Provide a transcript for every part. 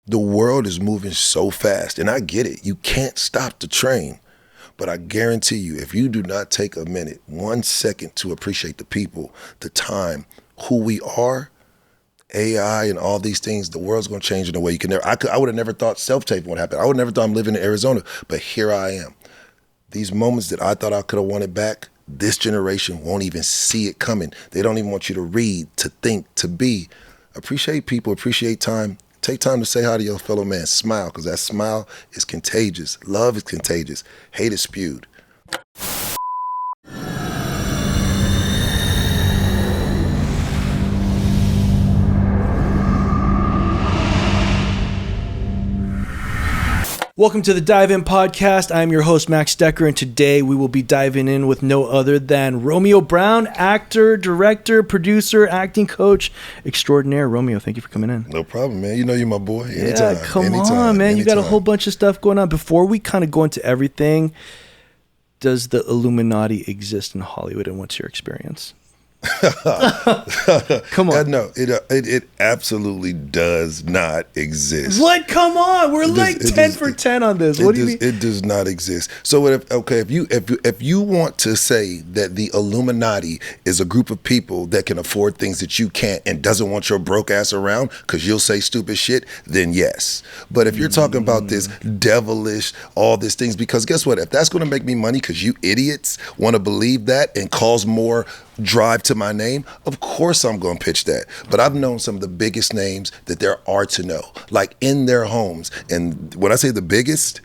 The world is moving so fast, and I get it. You can't stop the train. But I guarantee you, if you do not take a minute, 1 second to appreciate the people, the time, who we are, AI and all these things, the world's gonna change in a way you can never. I would have never thought self-taping would happen. I would have never thought I'm living in Arizona, but here I am. These moments that I thought I could have wanted back, this generation won't even see it coming. They don't even want you to read, to think, to be. Appreciate people, appreciate time. Take time to say hi to your fellow man. Smile, because that smile is contagious. Love is contagious. Hate is spewed. Welcome to the Dive In Podcast. I'm your host, Max Decker, and today we will be diving in with no other than Romeo Brown, actor, director, producer, acting coach extraordinaire. Romeo, thank you for coming in. No problem, man. You know you're my boy. Anytime. Yeah, come anytime, on, man. anytime. You got a whole bunch of stuff going on. Before we kind of go into everything, does the Illuminati exist in Hollywood, and what's your experience? Come on. No, it absolutely does not exist. What? Come on, we're like 10 for 10 on this. What do you mean? It does not exist. So if you want to say that the Illuminati is a group of people that can afford things that you can't and doesn't want your broke ass around because you'll say stupid shit, then yes. But if you're talking about this devilish, all these things, because guess what? If that's going to make me money because you idiots want to believe that and cause more drive to my name, of course I'm going to pitch that. But I've known some of the biggest names that there are to know, like in their homes. And when I say the biggest,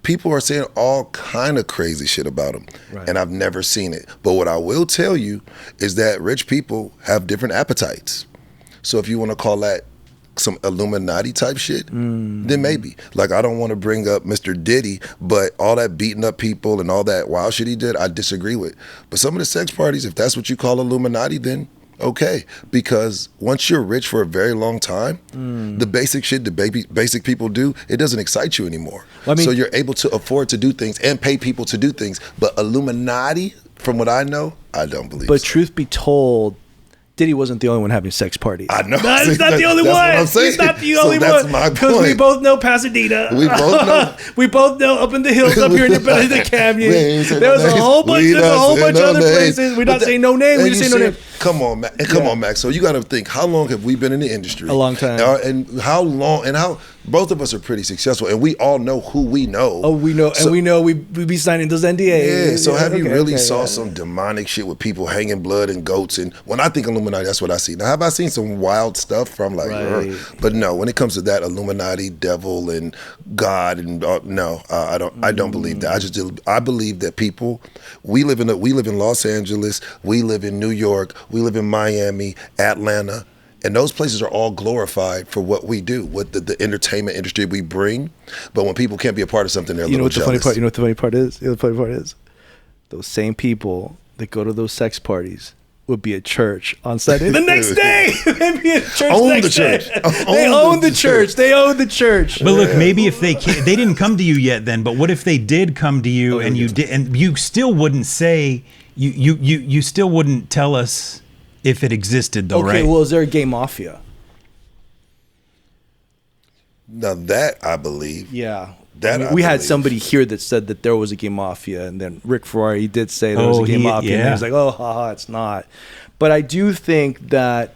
people are saying all kind of crazy shit about them. Right. And I've never seen it. But what I will tell you is that rich people have different appetites. So if you want to call that some Illuminati type shit, then maybe. Like, I don't want to bring up Mr. Diddy, but all that beating up people and all that wild shit he did, I disagree with. But some of the sex parties, if that's what you call Illuminati, then okay. Because once you're rich for a very long time, the basic shit the basic people do, it doesn't excite you anymore. Well, I mean, so you're able to afford to do things and pay people to do things. But Illuminati, from what I know, I don't believe so. But truth be told, Diddy wasn't the only one having sex parties. I know. No, he's not the only one. What I'm saying. He's not the only that's one. My point. Because we both know Pasadena. We both know. We both know up in the hills, up here in the canyon. There's a whole bunch of other places. We're not saying no name. We just say no name. Come on, Max. Come on, Max. So you got to think, how long have we been in the industry? A long time. And how long, and how, both of us are pretty successful, and we all know who we know. Oh, we know, so, and we know we be signing those NDAs. Yeah, so have you really saw some demonic shit with people hanging blood and goats? And when I think Illuminati, that's what I see. Now, have I seen some wild stuff from like, but no, when it comes to that Illuminati, devil, and God, and no, I don't believe that. I believe that people, we live in Los Angeles, we live in New York, we live in Miami, Atlanta. And those places are all glorified for what we do, what the entertainment industry we bring. But when people can't be a part of something, they're a little jealous. You know what the funny part is? The funny part is, those same people that go to those sex parties would be at church on Sunday. The next day, they'd be at church. They own the church. They own the church. But look, maybe if they didn't come to you yet, then. But what if they did come to you and you did, and you still wouldn't say you still wouldn't tell us. If it existed, though, right? Okay, well, is there a gay mafia? Now that I believe. Yeah. We had somebody here that said that there was a gay mafia, and then Rick Ferrari did say there was a gay mafia, and he was like, oh, haha, it's not. But I do think that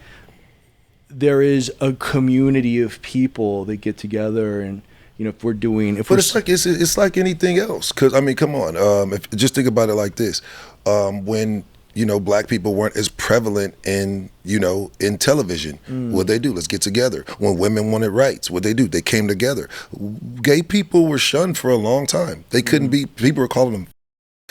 there is a community of people that get together, and it's like anything else. Because I mean, come on, just think about it like this: when black people weren't as prevalent in television. What'd they do? Let's get together. When women wanted rights, what'd they do? They came together. Gay people were shunned for a long time. They couldn't be, people were calling them,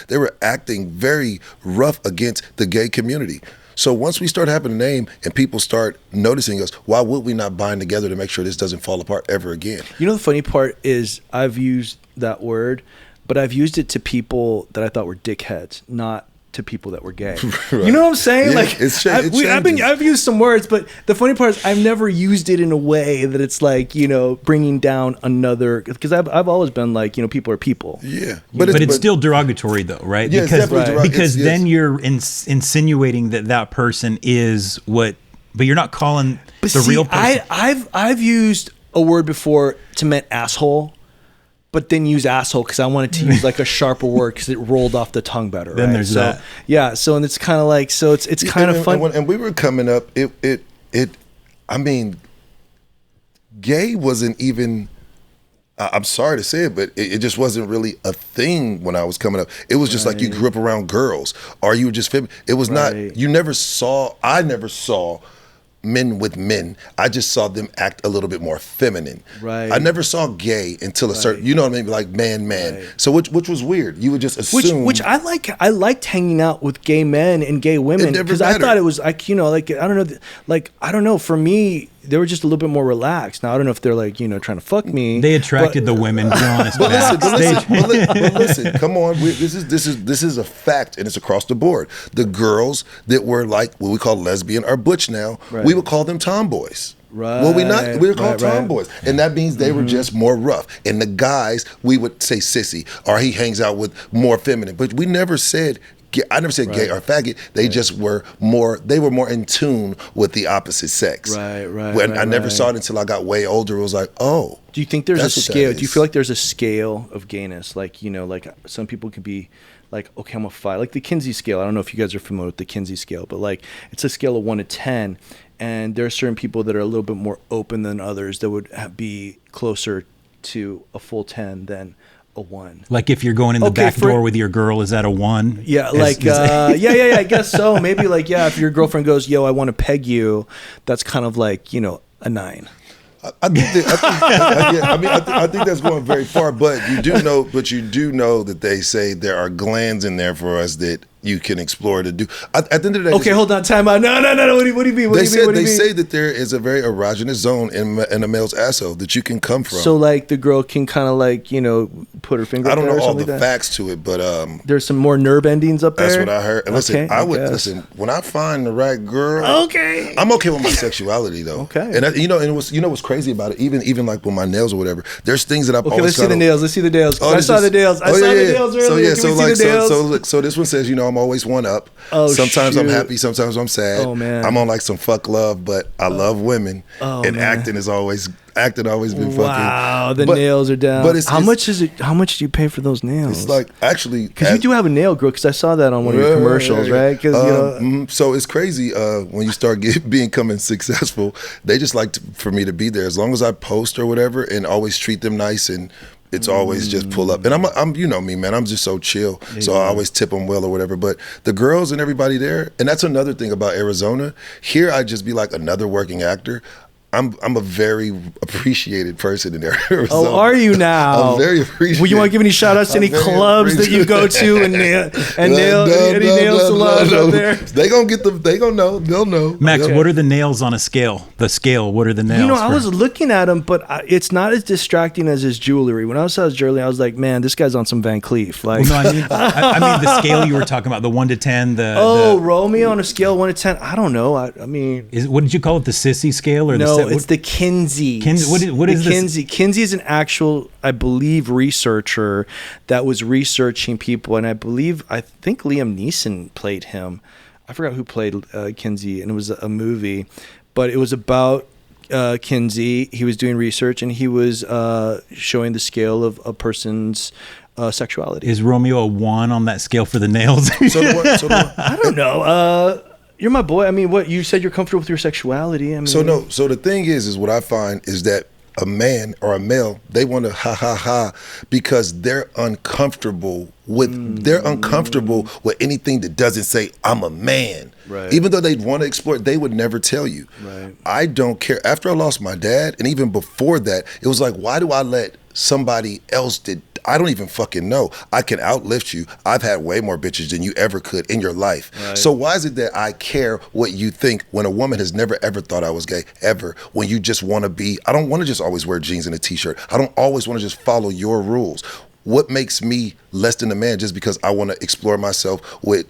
they were acting very rough against the gay community. So once we start having a name and people start noticing us, why would we not bind together to make sure this doesn't fall apart ever again? You know, the funny part is I've used that word, but I've used it to people that I thought were dickheads, not to people that were gay. Right. You know what I'm saying? Yeah, like I've used some words, but the funny part is I've never used it in a way that it's like, bringing down another, because I've always been like, people are people. Yeah. But it's still derogatory though, right? Yeah, because then you're insinuating that person is what, but you're not calling real person. I've used a word before to mean asshole, but then use asshole because I wanted to use like a sharper word because it rolled off the tongue better. Then right? there's that. Yeah. So and it's kind of like it's kind of fun. And we were coming up. I mean, gay wasn't even. I'm sorry to say it, but it just wasn't really a thing when I was coming up. It was just like you grew up around girls, or you were just feminine. It was not. You never saw. I never saw men with men. I just saw them act a little bit more feminine. Right. I never saw gay until a certain. You know what I mean? Like man. Right. So which was weird. You would just assume. Which I like. I liked hanging out with gay men and gay women because I thought it was like like I don't know. For me, they were just a little bit more relaxed. Now I don't know if they're like trying to fuck me. They attracted the women. Be honest. But listen, come on. This is a fact, and it's across the board. The girls that were like what we call lesbian or butch now, we would call them tomboys. Right. Well, we were called tomboys, and that means they were just more rough. And the guys, we would say sissy, or he hangs out with more feminine. But we never said. I never said gay or faggot. They just were more. They were more in tune with the opposite sex. Right. When I never saw it until I got way older. It was like, oh. Do you think there's a scale? Do you feel like there's a scale of gayness? Like like some people can be like, okay, I'm a 5. Like the Kinsey scale. I don't know if you guys are familiar with the Kinsey scale, but like it's a scale of 1 to 10, and there are certain people that are a little bit more open than others that would be closer to a full 10 than a 1. Like if you're going in the back door with your girl, is that a 1? Yeah, I guess so. Maybe like if your girlfriend goes, "Yo, I want to peg you," that's kind of like a 9. I think that's going very far. But you do know that they say there are glands in there for us that you can explore to do. At the end of the day, okay, hold on, time out. No. What do you mean? They say that there is a very erogenous zone in a male's asshole that you can come from. So like the girl can kind of like put her finger. I don't know all like the facts to it, but there's some more nerve endings up there. That's what I heard. And listen, listen when I find the right girl. Okay, I'm okay with my sexuality though. Okay, and and what's crazy about it, even like with my nails or whatever. There's things that I've always. Let's see the nails. Let's see the nails. I saw the nails. I saw the nails earlier. So this one says, I'm always one up. Oh, sometimes I'm happy, sometimes I'm sad. Oh man, I'm on like some fuck love, but I love women. And acting has always been fucking. Wow, the nails are down. But how much is it? How much do you pay for those nails? It's like actually because you do have a nail girl. Because I saw that on one of your commercials, right? Because so it's crazy when you start becoming successful. They just like for me to be there as long as I post or whatever, and always treat them nice and. It's always just pull up. And I'm you know me, man, I'm just so chill. So I always tip them well or whatever. But the girls and everybody there, and that's another thing about Arizona. Here I just be like another working actor. I'm a very appreciated person in Arizona. Oh, are you now? I'm very appreciated. Well, you want to give any shout outs to any clubs that you go to and nail salons out there? They gonna get they gonna know. They'll know. Max, what are the nails on a scale? The scale, what are the nails? I was looking at them, but it's not as distracting as his jewelry. When I saw his jewelry, I was like, man, this guy's on some Van Cleef. Like, well, no, I mean the scale you were talking about, the 1 to 10. Romeo on a scale of 1 to 10. I don't know. I mean, what did you call it? The sissy scale or no? It's the Kinsey. What is Kinsey? This? Kinsey is an actual, I believe, researcher that was researching people, and I think Liam Neeson played him. I forgot who played Kinsey, and it was a movie, but it was about Kinsey. He was doing research, and he was showing the scale of a person's sexuality. Is Romeo a 1 on that scale for the nails? I don't know. You're my boy. I mean, what you said, you're comfortable with your sexuality. I mean, so the thing is what I find is that a man or a male, they want to ha because they're uncomfortable with anything that doesn't say I'm a man. Right. Even though they'd want to explore it, they would never tell you. Right. I don't care. After I lost my dad, and even before that, it was like, why do I let somebody else that I don't even fucking know? I can outlift you. I've had way more bitches than you ever could in your life. Right. So why is it that I care what you think when a woman has never ever thought I was gay, ever? When you just want to be, I don't want to just always wear jeans and a t-shirt. I don't always want to just follow your rules. What makes me less than a man just because I want to explore myself with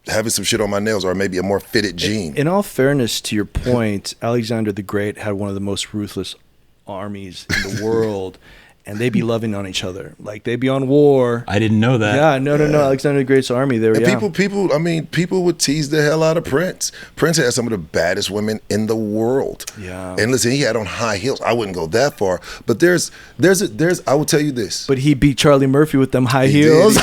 having some shit on my nails or maybe a more fitted jean? In all fairness to your point, Alexander the Great had one of the most ruthless armies in the world. and they be loving on each other. Like they be on war. I didn't know that. Yeah, no. Alexander the Great's army. There, and people would tease the hell out of Prince. Prince had some of the baddest women in the world. Yeah. And listen, he had on high heels. I wouldn't go that far, but there's. I will tell you this. But he beat Charlie Murphy with them high heels.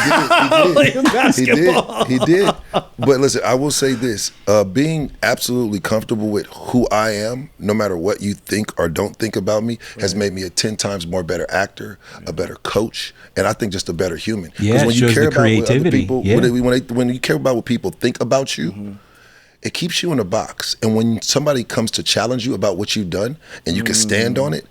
He did. But listen, I will say this: being absolutely comfortable with who I am, no matter what you think or don't think about me, has made me a 10 times more better actor, a better coach, and I think just a better human. Yeah, when it you shows care the about creativity. What other people, when you care about what people think about you, it keeps you in a box. And when somebody comes to challenge you about what you've done, and you can stand on it,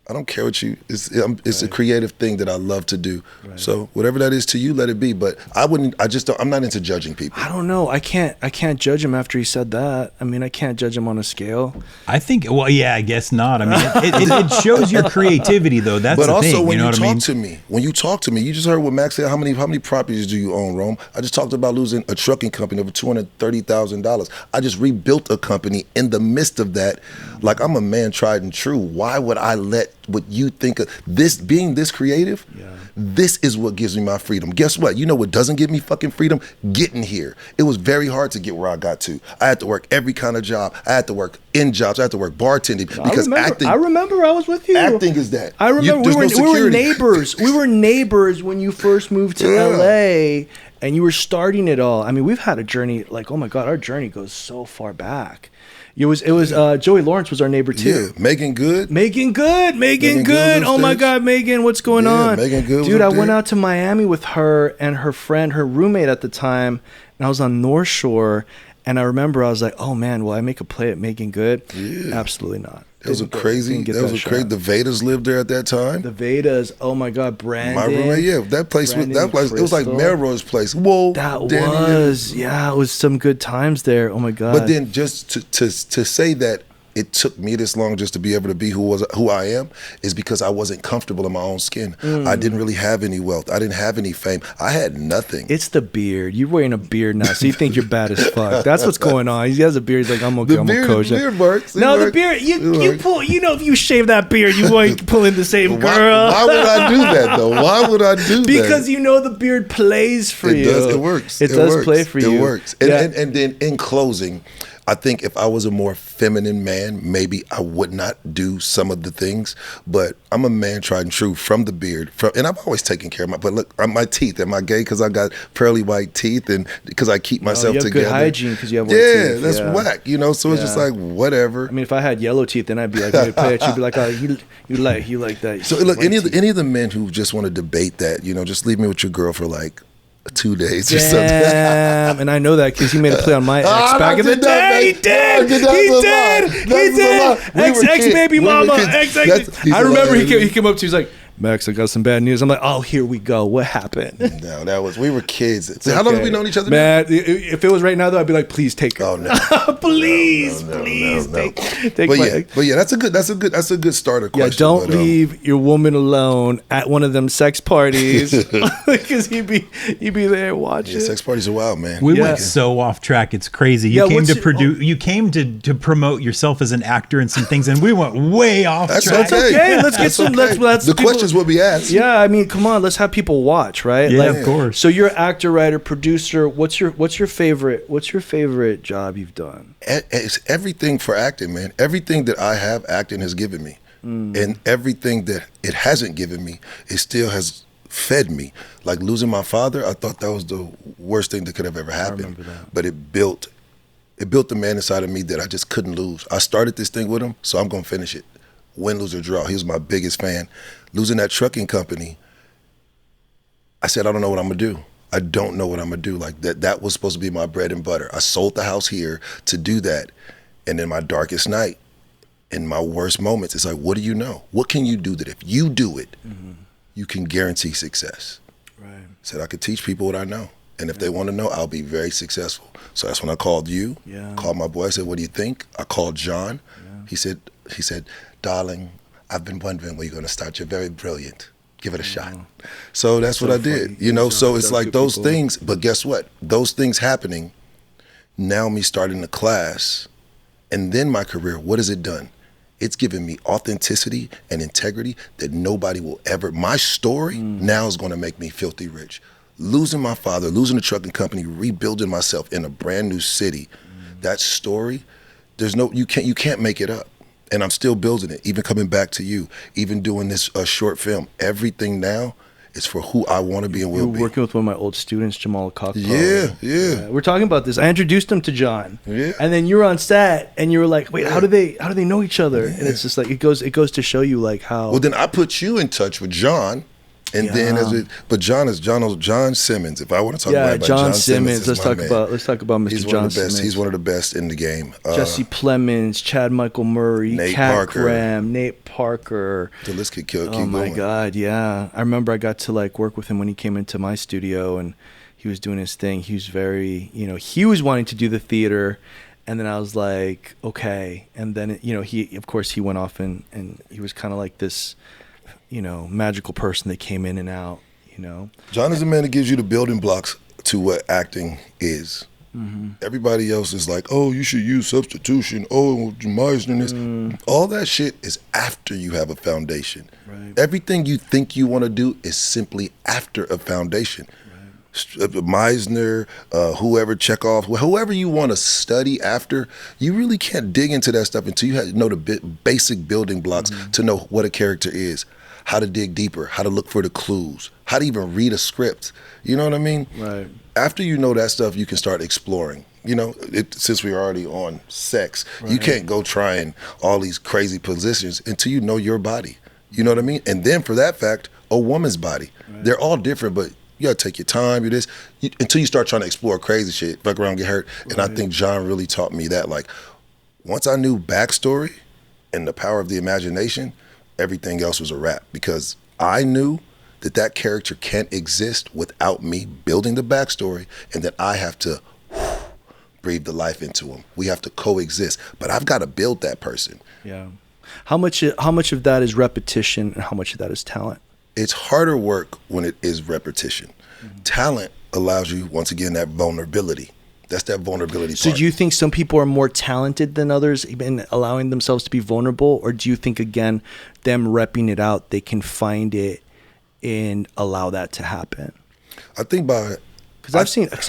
I don't care what you. It's a creative thing that I love to do. Right. So whatever that is to you, let it be. But I wouldn't. I just don't. I'm not into judging people. I don't know. I can't judge him after he said that. I mean, I can't judge him on a scale. I think. Well, yeah, I guess not. I mean, it shows your creativity, though. That's but the also thing. when you know you what I mean? when you talk to me, you just heard what Max said. How many properties do you own, Rome? I just talked about losing a trucking company over $230,000. I just rebuilt a company in the midst of that. Like I'm a man tried and true. Why would I let what you think of this being this creative? This is what gives me my freedom. Guess what? You know what doesn't give me fucking freedom? Getting here. It was very hard to get where I got to. I had to work every kind of job. I had to work in jobs. I had to work bartending because acting. I remember I was with you. Acting is that. I remember we were neighbors. We were neighbors when you first moved to LA and you were starting it all. I mean, we've had a journey like, oh my God, our journey goes so far back. It was Joey Lawrence was our neighbor too. Yeah, Megan Good. Megan Good. Oh my God, Megan, what's going on? Megan Good. Dude, I went out to Miami with her and her friend, her roommate at the time, and I was on North Shore, and I remember I was like, oh man, will I make a play at Megan Good? Yeah. Absolutely not. That was crazy. The Vedas lived there at that time. The Vedas. Oh my God, Brandon. My roommate, that place. It was like Melrose Place. Whoa, it was some good times there. Oh my God. But then just to say that it took me this long just to be able to be who I am is because I wasn't comfortable in my own skin. I didn't really have any wealth. I didn't have any fame. I had nothing. It's the beard. You're wearing a beard now, so you think you're bad as fuck. That's what's going on. He has a beard. He's like, I'm okay. I'm a coach. The beard works. The beard. You pull. You know, if you shave that beard, you won't pull in the same girl. Why would I do that though? Why would I do that? Because you know the beard plays for you. It does. It works. It does play for you. It works. And then in closing, I think if I was a more feminine man, maybe I would not do some of the things. But I'm a man tried and true from the beard. And I've always taken care of but look, my teeth. Am I gay because I got pearly white teeth and because I keep myself together? You have good hygiene because you have white teeth. Yeah, that's whack. You know, so it's just like whatever. I mean, if I had yellow teeth, then I'd be like, you'd play it. You'd be like, oh, you like that. So look, any of the men who just want to debate that, you know, just leave me with your girl for like 2 days or something. And I know that because he made a play on my ex back in the day. He did. Ex baby mama. I remember he came up to me, he's like, Max, I got some bad news. I'm like, oh, here we go. What happened? No, we were kids. So how long have we known each other? Man, if it was right now though, I'd be like, please take her. Oh no. please. Take but yeah, that's a good starter question. Yeah, don't leave your woman alone at one of them sex parties because he'd be there watching. Yeah, sex parties are wild, man. We went so off track. It's crazy. You came to produce. You came to promote yourself as an actor and some things, and we went way off track. That's okay. Let's get some. Let's the questions will be asked. Yeah, I mean, come on, let's have people watch, right? Yeah, of course. So you're an actor, writer, producer. What's your favorite job you've done? It's everything for acting, man. Everything that I have, acting has given me, and everything that it hasn't given me, it still has fed me. Like losing my father, I thought that was the worst thing that could have ever happened. I remember that. But it built the man inside of me that I just couldn't lose. I started this thing with him, so I'm gonna finish it. Win, lose, or draw. He was my biggest fan. Losing that trucking company, I said, I don't know what I'm gonna do. I don't know what I'm gonna do. Like that was supposed to be my bread and butter. I sold the house here to do that. And in my darkest night, in my worst moments, it's like, what do you know? What can you do that if you do it, you can guarantee success? Right. I said, I could teach people what I know. And if they want to know, I'll be very successful. So that's when I called you, called my boy. I said, what do you think? I called John. Yeah. He said, darling, I've been wondering where you're going to start. You're very brilliant. Give it a shot. So that's what I did. You know, so it's like those things. But guess what? Those things happening, now me starting the class, and then my career, what has it done? it's given me authenticity and integrity that nobody will ever. My story now is going to make me filthy rich. Losing my father, losing the trucking company, rebuilding myself in a brand new city. That story, you can't make it up. And I'm still building it, even coming back to you, even doing this short film. Everything now is for who I want to be and will be. You're working with one of my old students, Jamal Kakpo. Yeah. We're talking about this. I introduced him to John. Yeah. And then you were on set and you were like, wait, how do they know each other? Yeah. And it's just like it goes to show you like how. Well, then I put you in touch with John. And then John Simmons. If I want to talk about John Simmons, let's talk about Mr. John Simmons. He's one of the best in the game. Jesse Plemons, Chad Michael Murray, Cat Graham, Nate Parker. The list could keep going. Oh my God, yeah. I remember I got to like work with him when he came into my studio and he was doing his thing. He was very, he was wanting to do the theater. And then I was like, okay. And then, he went off and he was kind of like this, magical person that came in and out, John is the man that gives you the building blocks to what acting is. Mm-hmm. Everybody else is like, oh, you should use substitution. Oh, Meisner. All that shit is after you have a foundation. Right. Everything you think you want to do is simply after a foundation. Meisner, whoever, Chekhov, whoever you want to study after, you really can't dig into that stuff until you know the basic building blocks to know what a character is, how to dig deeper, how to look for the clues, how to even read a script. You know what I mean? Right. After you know that stuff, you can start exploring. Since we're already on sex, you can't go trying all these crazy positions until you know your body. You know what I mean? And then for that fact, a woman's body. Right. They're all different, but you gotta take your time, until you start trying to explore crazy shit, fuck around, get hurt. Right. And I think John really taught me that. Like, once I knew backstory and the power of the imagination, everything else was a wrap, because I knew that character can't exist without me building the backstory, and that I have to breathe the life into him. We have to coexist, but I've got to build that person. Yeah. How much of that is repetition and how much of that is talent? It's harder work when it is repetition. Talent allows you, once again, that vulnerability. That's that vulnerability part. So do you think some people are more talented than others in allowing themselves to be vulnerable? Or do you think, again, them repping it out, they can find it and allow that to happen? I think because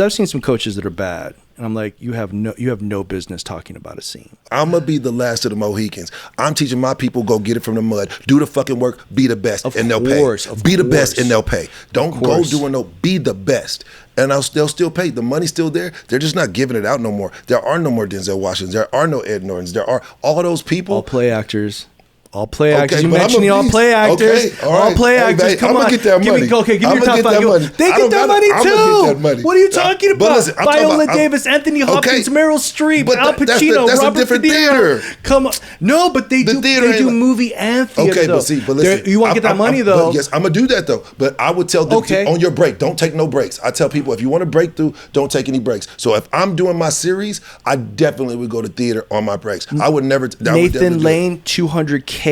I've seen some coaches that are bad. And I'm like, you have no business talking about a scene. I'm going to be the last of the Mohicans. I'm teaching my people, go get it from the mud. Do the fucking work, be the best, and they'll pay. Be the best and they'll pay. Don't go doing be the best. And they'll still pay. The money's still there. They're just not giving it out no more. There are no more Denzel Washingtons. There are no Ed Nortons. There are all those people. All play actors. All play actors. You mentioned the all play actors. Okay, all play actors. Come on. Get that money. Give me your top five. They get that money too. What are you talking about? Viola Davis, Anthony Hopkins, Meryl Streep, Al Pacino, Robert De Niro. Come on. No, but they do movie and theater. Okay, but listen. You want to get that money though. Yes, I'm going to do that though. But I would tell them on your break, don't take no breaks. I tell people, if you want to break through, don't take any breaks. So if I'm doing my series, I definitely would go to theater on my breaks. I would never. Nathan Lane, 200K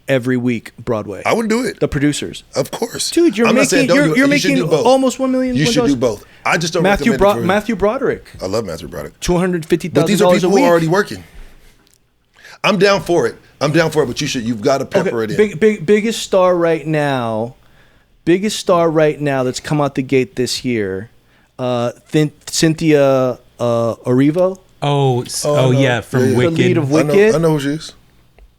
every week Broadway. I would do it. The producers, of course, dude. You're making almost $1 million. You should do both. I just don't. Matthew Broderick. I love Matthew Broderick. $250,000. But these are people who are already working. I'm down for it. But you've got to pepper it in. Biggest star right now that's come out the gate this year. Cynthia Erivo. Yeah, from Wicked. The lead of Wicked. I know who she is.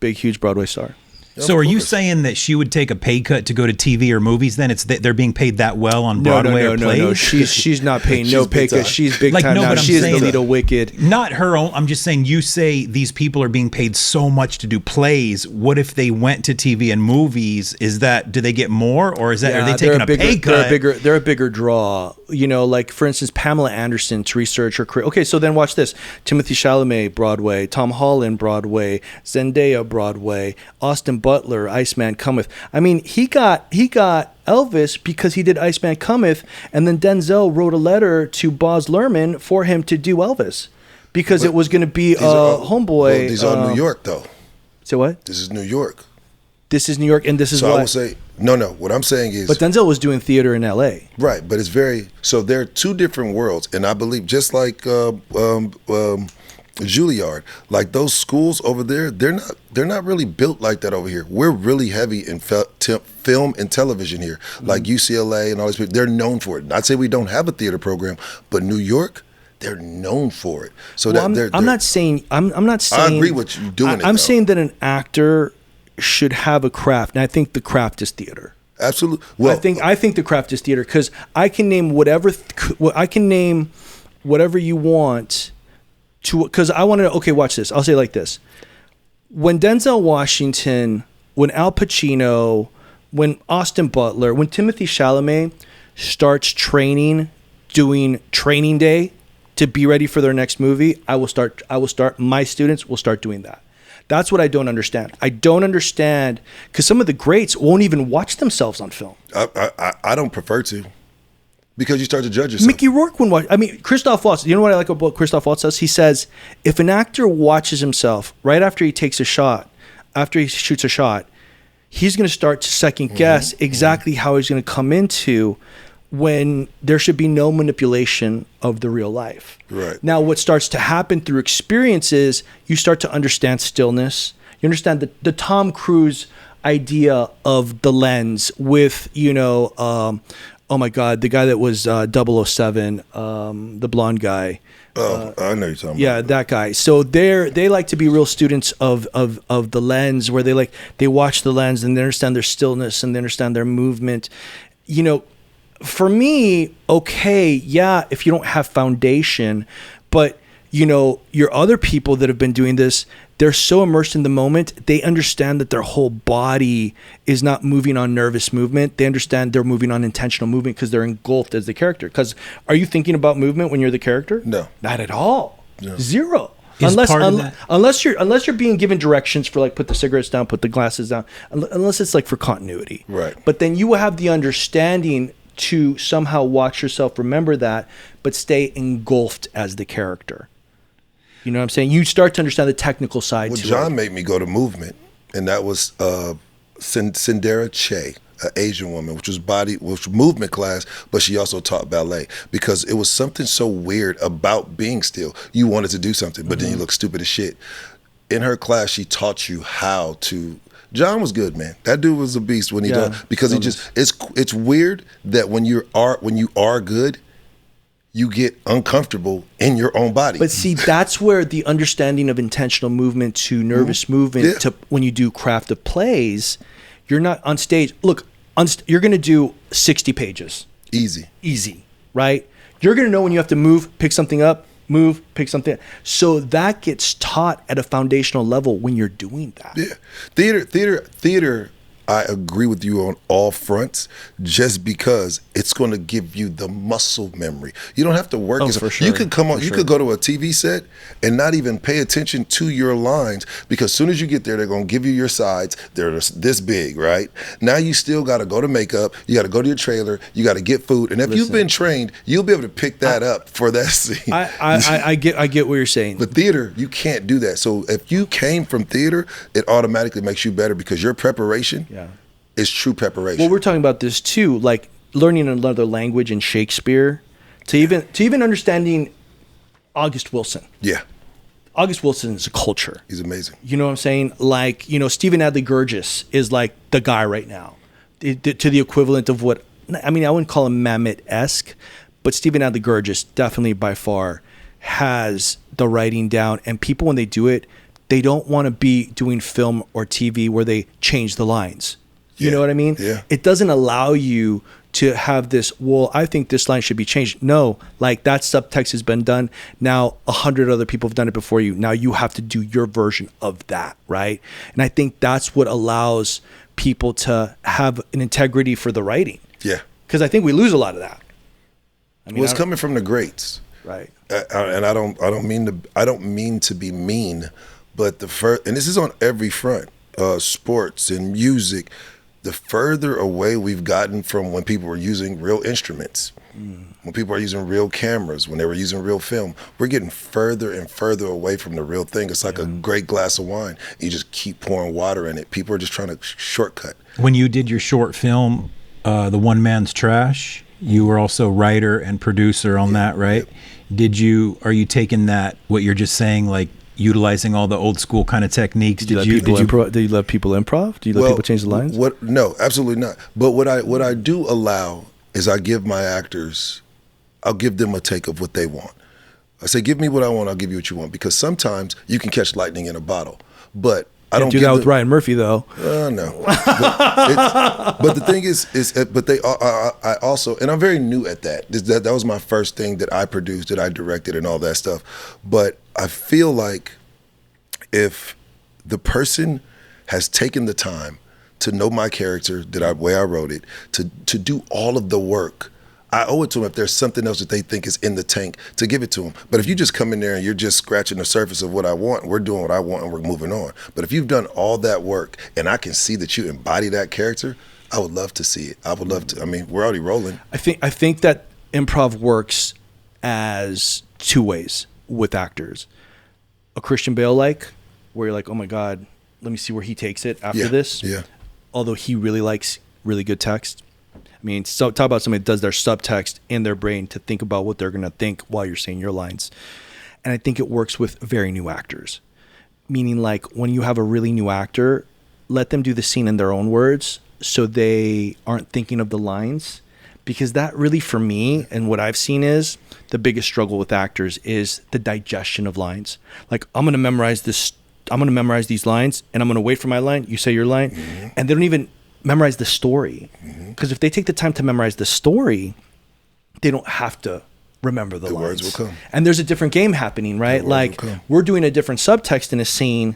Big, huge Broadway star. So are you saying that she would take a pay cut to go to TV or movies? Then they're being paid that well on Broadway or plays? No. She's not paying no pay cut. She's big time now. She is the lead of Wicked. Not her own. I'm just saying. You say these people are being paid so much to do plays. What if they went to TV and movies? Do they get more, or are they taking a pay cut? They're a bigger draw. Like for instance, Pamela Anderson to research her career. Okay, so then watch this: Timothée Chalamet, Broadway; Tom Holland, Broadway; Zendaya, Broadway; Austin Butler, Iceman Cometh. I mean, he got Elvis because he did Iceman Cometh, and then Denzel wrote a letter to Baz Luhrmann for him to do Elvis because it was going to be Homeboy. Well, these are New York, though. So what? This is New York. This is New York, and this is so I would say no. What I'm saying is, but Denzel was doing theater in L.A. Right, but it's very so. There are two different worlds, and I believe just like Juilliard, like those schools over there, they're not really built like that over here. We're really heavy in film and television here, like UCLA and all these people. They're known for it. I'd say we don't have a theater program, but New York, they're known for it. So well, I'm not saying I agree with you doing it. I'm saying that an actor should have a craft, and I think the craft is theater. Absolutely. Well, I think the craft is theater because I can name whatever you want to, because I want to. Okay, watch this. I'll say it like this: when Denzel Washington, when Al Pacino, when Austin Butler, when Timothy Chalamet starts doing training day to be ready for their next movie, I will start. My students will start doing that. That's what I don't understand. I don't understand because some of the greats won't even watch themselves on film. I don't prefer to, because you start to judge yourself. Mickey Rourke wouldn't watch. I mean, Christoph Waltz. You know what I like about Christoph Waltz says? He says if an actor watches himself right after he takes a shot, after he shoots a shot, he's going to start to second guess exactly how he's going to come into when there should be no manipulation of the real life. Right. Now, what starts to happen through experiences, you start to understand stillness. You understand the Tom Cruise idea of the lens with, oh my God, the guy that was 007, the blonde guy. I know you're talking about. That guy. So they like to be real students of the lens, where they watch the lens and they understand their stillness and they understand their movement. For me, if you don't have foundation, but your other people that have been doing this, they're so immersed in the moment, they understand that their whole body is not moving on nervous movement. They understand they're moving on intentional movement because they're engulfed as the character. Because are you thinking about movement when you're the character? No. Not at all. No. Zero. Is Unless you're being given directions for like put the cigarettes down, put the glasses down, unless it's like for continuity. Right. But then you will have the understanding to somehow watch yourself remember that, but stay engulfed as the character. You know what I'm saying? You start to understand the technical side. Well, John made me go to movement, and that was Sindera Che, an Asian woman, which was movement class, but she also taught ballet, because it was something so weird about being still. You wanted to do something, but then you look stupid as shit. In her class, she taught you how to. John was good, man. That dude was a beast when he done, because it's weird that when you are good, you get uncomfortable in your own body. But see, that's where the understanding of intentional movement to nervous movement to when you do craft of plays, you're not on stage. Look, you're going to do 60 pages. Easy, right? You're going to know when you have to move, pick something up, move, pick something up. So that gets taught at a foundational level when you're doing that. Yeah. Theater, I agree with you on all fronts, just because it's going to give you the muscle memory. You don't have to work. For sure. You could you could go to a TV set and not even pay attention to your lines, because as soon as you get there, they're going to give you your sides. They're this big, right? Now you still got to go to makeup. You got to go to your trailer. You got to get food. And if you've been trained, you'll be able to pick that up for that scene. I get what you're saying. But theater, you can't do that. So if you came from theater, it automatically makes you better, because your preparation is true preparation. Well, we're talking about this too, like learning another language in Shakespeare, to even understanding August Wilson. Yeah. August Wilson is a culture. He's amazing. You know what I'm saying? Like, Stephen Adly Gurgis is like the guy right now, to the equivalent of what, I mean, I wouldn't call him Mamet-esque, but Stephen Adly Gurgis definitely by far has the writing down. And people, when they do it, they don't want to be doing film or TV where they change the lines. You know what I mean? Yeah. It doesn't allow you to have this, well, I think this line should be changed. No, like that subtext has been done. Now 100 other people have done it before you. Now you have to do your version of that, right? And I think that's what allows people to have an integrity for the writing. Yeah. Because I think we lose a lot of that. I mean, it's coming from the greats. Right. And I don't mean to be mean, but and this is on every front, sports and music. The further away we've gotten from when people were using real instruments, when people are using real cameras, when they were using real film, we're getting further and further away from the real thing. It's like a great glass of wine. You just keep pouring water in it. People are just trying to shortcut. When you did your short film, The One Man's Trash, You were also writer and producer on that, right? Yep. Are you taking that, what you're just saying, like utilizing all the old school kind of techniques? Do you let people improv? Do you let people change the lines? No, absolutely not. But what I do allow is I give my actors, I'll give them a take of what they want. I say, give me what I want, I'll give you what you want. Because sometimes you can catch lightning in a bottle. But I don't do that with Ryan Murphy, though. No. But the thing is but they I also, and I'm very new at that. That was my first thing that I produced, that I directed, and all that stuff. But I feel like if the person has taken the time to know my character, way I wrote it, to do all of the work, I owe it to them if there's something else that they think is in the tank to give it to them. But if you just come in there and you're just scratching the surface of what I want, we're doing what I want and we're moving on. But if you've done all that work and I can see that you embody that character, I would love to see it. I would love to. I mean, we're already rolling. I think that improv works as two ways with actors. A Christian Bale where you're like, oh my God, let me see where he takes it after this. Yeah. Although he really likes really good text. I mean, so talk about somebody that does their subtext in their brain to think about what they're going to think while you're saying your lines. And I think it works with very new actors. Meaning, like, when you have a really new actor, let them do the scene in their own words so they aren't thinking of the lines. Because that really, for me, and what I've seen is the biggest struggle with actors is the digestion of lines. Like, I'm going to memorize these lines, and I'm going to wait for my line. You say your line. Mm-hmm. And they don't even memorize the story. Because if they take the time to memorize the story, they don't have to remember the lines. Words will come. And there's a different game happening, right? Like, we're doing a different subtext in a scene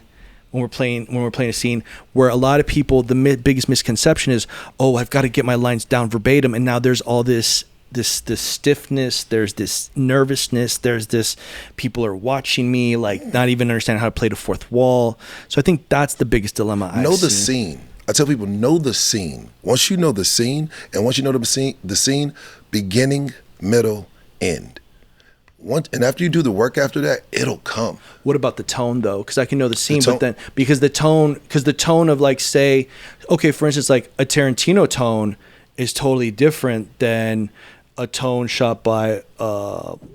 when we're playing a scene where a lot of people, the biggest misconception is, oh, I've got to get my lines down verbatim, and now there's all this stiffness, there's this nervousness, there's this people are watching me, like not even understanding how to play the fourth wall. So I think that's the biggest dilemma. Know the scene. I tell people, know the scene. Once you know the scene, and once you know the scene, beginning, middle, end. And after you do the work after that, it'll come. What about the tone, though? Because I can know the scene, but then because the tone of, like, say, okay, for instance, like a Tarantino tone is totally different than a tone shot by Oliver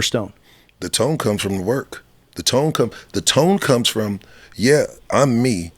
Stone. The tone comes from the work. The tone comes from, yeah, I'm me.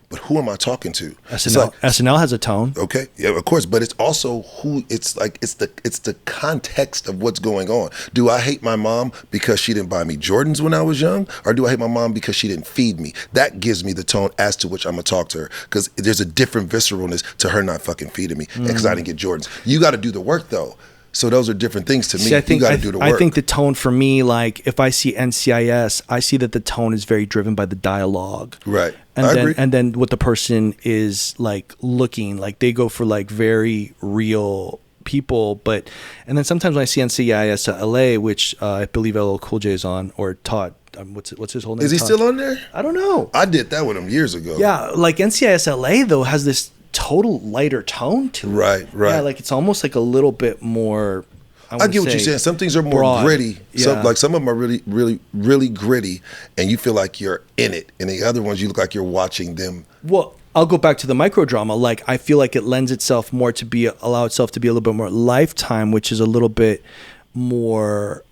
But who am I talking to? SNL has a tone. Okay, yeah, of course, but it's also it's the context of what's going on. Do I hate my mom because she didn't buy me Jordans when I was young, or do I hate my mom because she didn't feed me? That gives me the tone as to which I'm gonna talk to her, because there's a different visceralness to her not fucking feeding me because I didn't get Jordans. You got to do the work though. So those are different things to me. See, you got to do the work. I think the tone for me, like if I see NCIS, I see that the tone is very driven by the dialogue. Right. I agree. And then what the person is like looking, like they go for like very real people. And then sometimes when I see NCIS LA, which I believe LL Cool J is on, or Todd. What's his whole name? Is he Todd? still on there? I don't know. I did that with him years ago. Yeah, like NCIS LA though has this total lighter tone to it. Right. Yeah, like it's almost like a little bit more. I get what you're saying. Some things are more broad, gritty. Yeah. Some of them are really, really, really gritty, and you feel like you're in it. And the other ones, you look like you're watching them. Well, I'll go back to the microdrama. Like I feel like it lends itself more to allow itself to be a little bit more Lifetime, which is a little bit more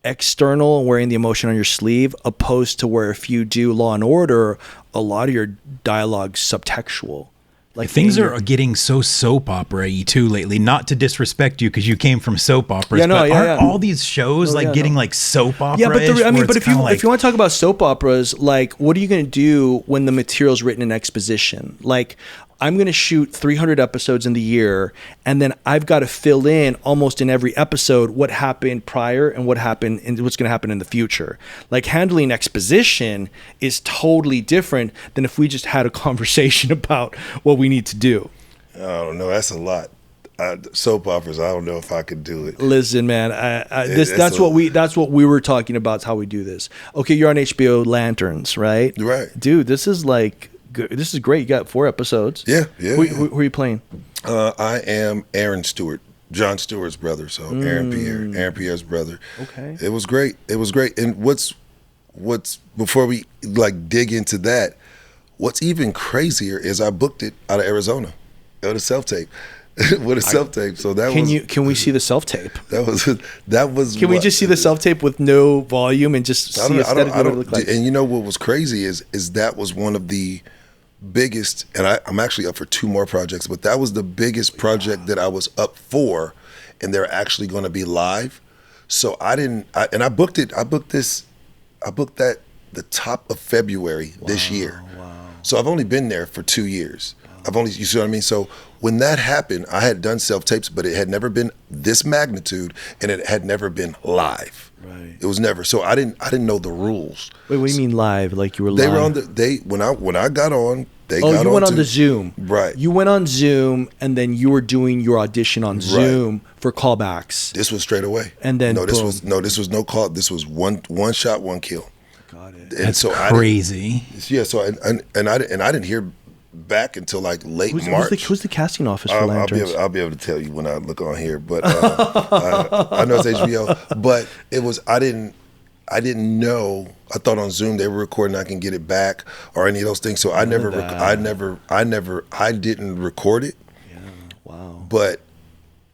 external, wearing the emotion on your sleeve, opposed to where if you do Law and Order, a lot of your dialogue's subtextual. Like things are getting so soap opera-y too lately. Not to disrespect you because you came from soap operas, but aren't all these shows getting like soap opera? Yeah, but if you want to talk about soap operas, like what are you going to do when the material's written in exposition? Like I'm going to shoot 300 episodes in the year, and then I've got to fill in almost in every episode what happened prior and what happened and what's going to happen in the future. Like handling exposition is totally different than if we just had a conversation about what we need to do. I don't know. That's a lot. Soap operas, I don't know if I could do it. Listen, man, that's what we were talking about. Is how we do this. Okay, you're on HBO Lanterns, right? Right, dude. This is like. This is great. You got 4 episodes. Yeah. Who are you playing? I am Aaron Stewart, Jon Stewart's brother. So Aaron Pierre's brother. Okay. It was great. And what's before we like dig into that, what's even crazier is I booked it out of Arizona, out of self-tape. with a self tape. So that can we see the self tape? That was. Can we just see the self tape with no volume and just see aesthetically what it looked like? And you know what was crazy is that was one of the biggest, and I'm actually up for 2 more projects, but that was the biggest project that I was up for, and they're actually going to be live. So I booked that the top of February this year. Wow. So I've only been there for 2 years. You see what I mean? So when that happened, I had done self-tapes, but it had never been this magnitude, and it had never been live. Right. It was never. So I didn't know the rules. Wait, what do you mean live? Like you were live? They were on when I got on, they got on. Oh, you went on the Zoom. Right. You went on Zoom, and then you were doing your audition on Zoom for callbacks. This was straight away. And then this was no call. This was one shot, one kill. Got it. And That's crazy. So I didn't hear back until like late March. Who's the casting office for Lanterns? I'll be able to tell you when I look on here, but I know it's HBO. But it was I didn't know. I thought on Zoom they were recording. I can get it back or any of those things. So I didn't record it. Yeah. Wow. But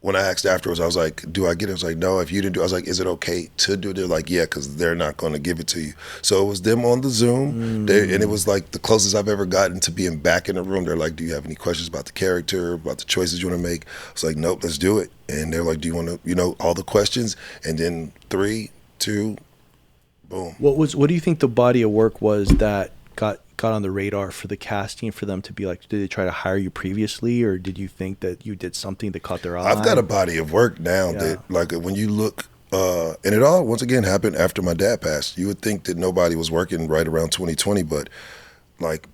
when I asked afterwards, I was like, "Do I get it?" I was like, "No." If you didn't do, I was like, "Is it okay to do it?" They're like, "Yeah," because they're not going to give it to you. So it was them on the Zoom, and it was like the closest I've ever gotten to being back in the room. They're like, "Do you have any questions about the character, about the choices you want to make?" I was like, "Nope, let's do it." And they're like, "Do you want to, all the questions?" And then 3, 2, boom. What do you think the body of work was that got on the radar for the casting for them to be like, did they try to hire you previously, or did you think that you did something that caught their eye? I've got a body of work now that, like, when you look, and it all once again happened after my dad passed. You would think that nobody was working right around 2020, but like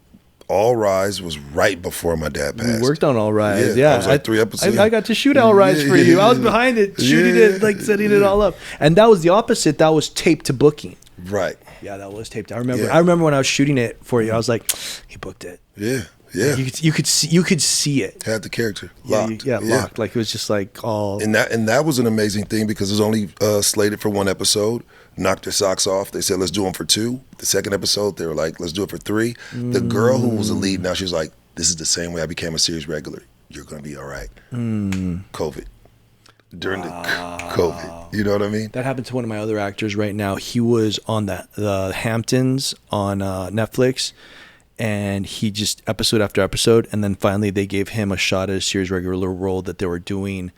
All Rise was right before my dad passed. We worked on All Rise, yeah. I was like 3 episodes. I got to shoot All Rise for you. I was behind it, shooting it, like setting it all up. And that was the opposite. That was taped to booking. Right. Yeah, that was taped. I remember when I was shooting it for you. I was like, he booked it. Yeah. Yeah. You could see it. Had the character locked. Yeah, locked. Like it was just like all. And that was an amazing thing because it was only slated for 1 episode. Knocked their socks off. They said, let's do them for 2. The second episode, they were like, let's do it for 3. The girl who was the lead, now she was like, this is the same way I became a series regular. You're going to be all right. COVID. During the COVID. You know what I mean? That happened to one of my other actors right now. He was on the Hamptons on Netflix, and he just episode after episode, and then finally they gave him a shot at a series regular role that they were doing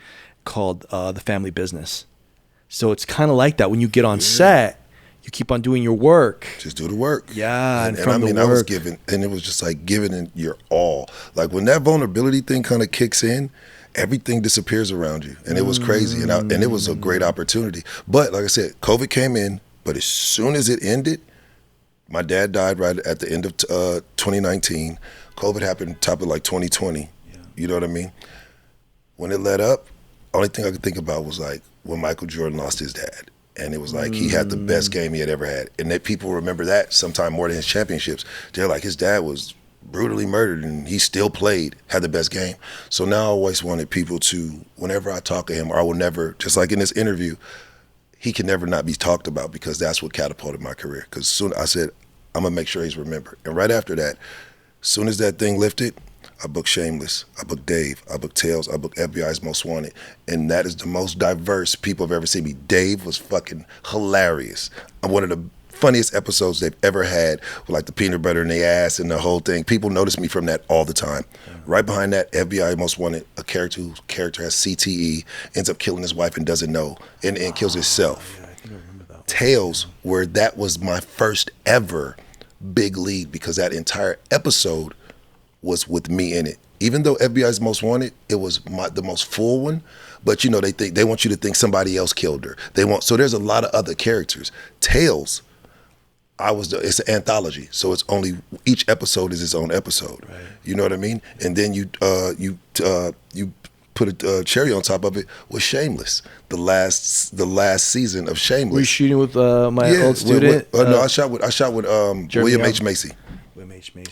called The Family Business. So it's kind of like that. When you get on set, you keep on doing your work. Just do the work. Yeah, and I mean, I was giving, and it was just like giving it your all. Like when that vulnerability thing kind of kicks in, everything disappears around you, and it was crazy, and it was a great opportunity. But like I said, COVID came in, but as soon as it ended, my dad died right at the end of 2019. COVID happened top of like 2020. Yeah. You know what I mean? When it let up, only thing I could think about was like when Michael Jordan lost his dad. And it was like he had the best game he had ever had. And that people remember that sometime more than his championships. They're like, his dad was brutally murdered and he still played, had the best game. So now I always wanted people to, whenever I talk to him, or I will never, just like in this interview, he can never not be talked about because that's what catapulted my career. Because soon I said, I'm gonna make sure he's remembered. And right after that, soon as that thing lifted, I booked Shameless, I booked Dave, I booked Tails, I booked FBI's Most Wanted. And that is the most diverse people have ever seen me. Dave was fucking hilarious. I'm one of the funniest episodes they've ever had with like the peanut butter in their ass and the whole thing. People notice me from that all the time. Yeah. Right behind that, FBI Most Wanted, a character whose character has CTE, ends up killing his wife and doesn't know, and kills himself. Yeah, I think I remember that. Tales, where that was my first ever big lead because that entire episode was with me in it. Even though FBI's Most Wanted, it was the most full one, but you know they want you to think somebody else killed her. So there's a lot of other characters. Tales, it's an anthology, so it's only each episode is its own episode. Right. You know what I mean? And then you put a cherry on top of it with Shameless, the last season of Shameless. Were you shooting with my old student? No, I shot with William H. Macy.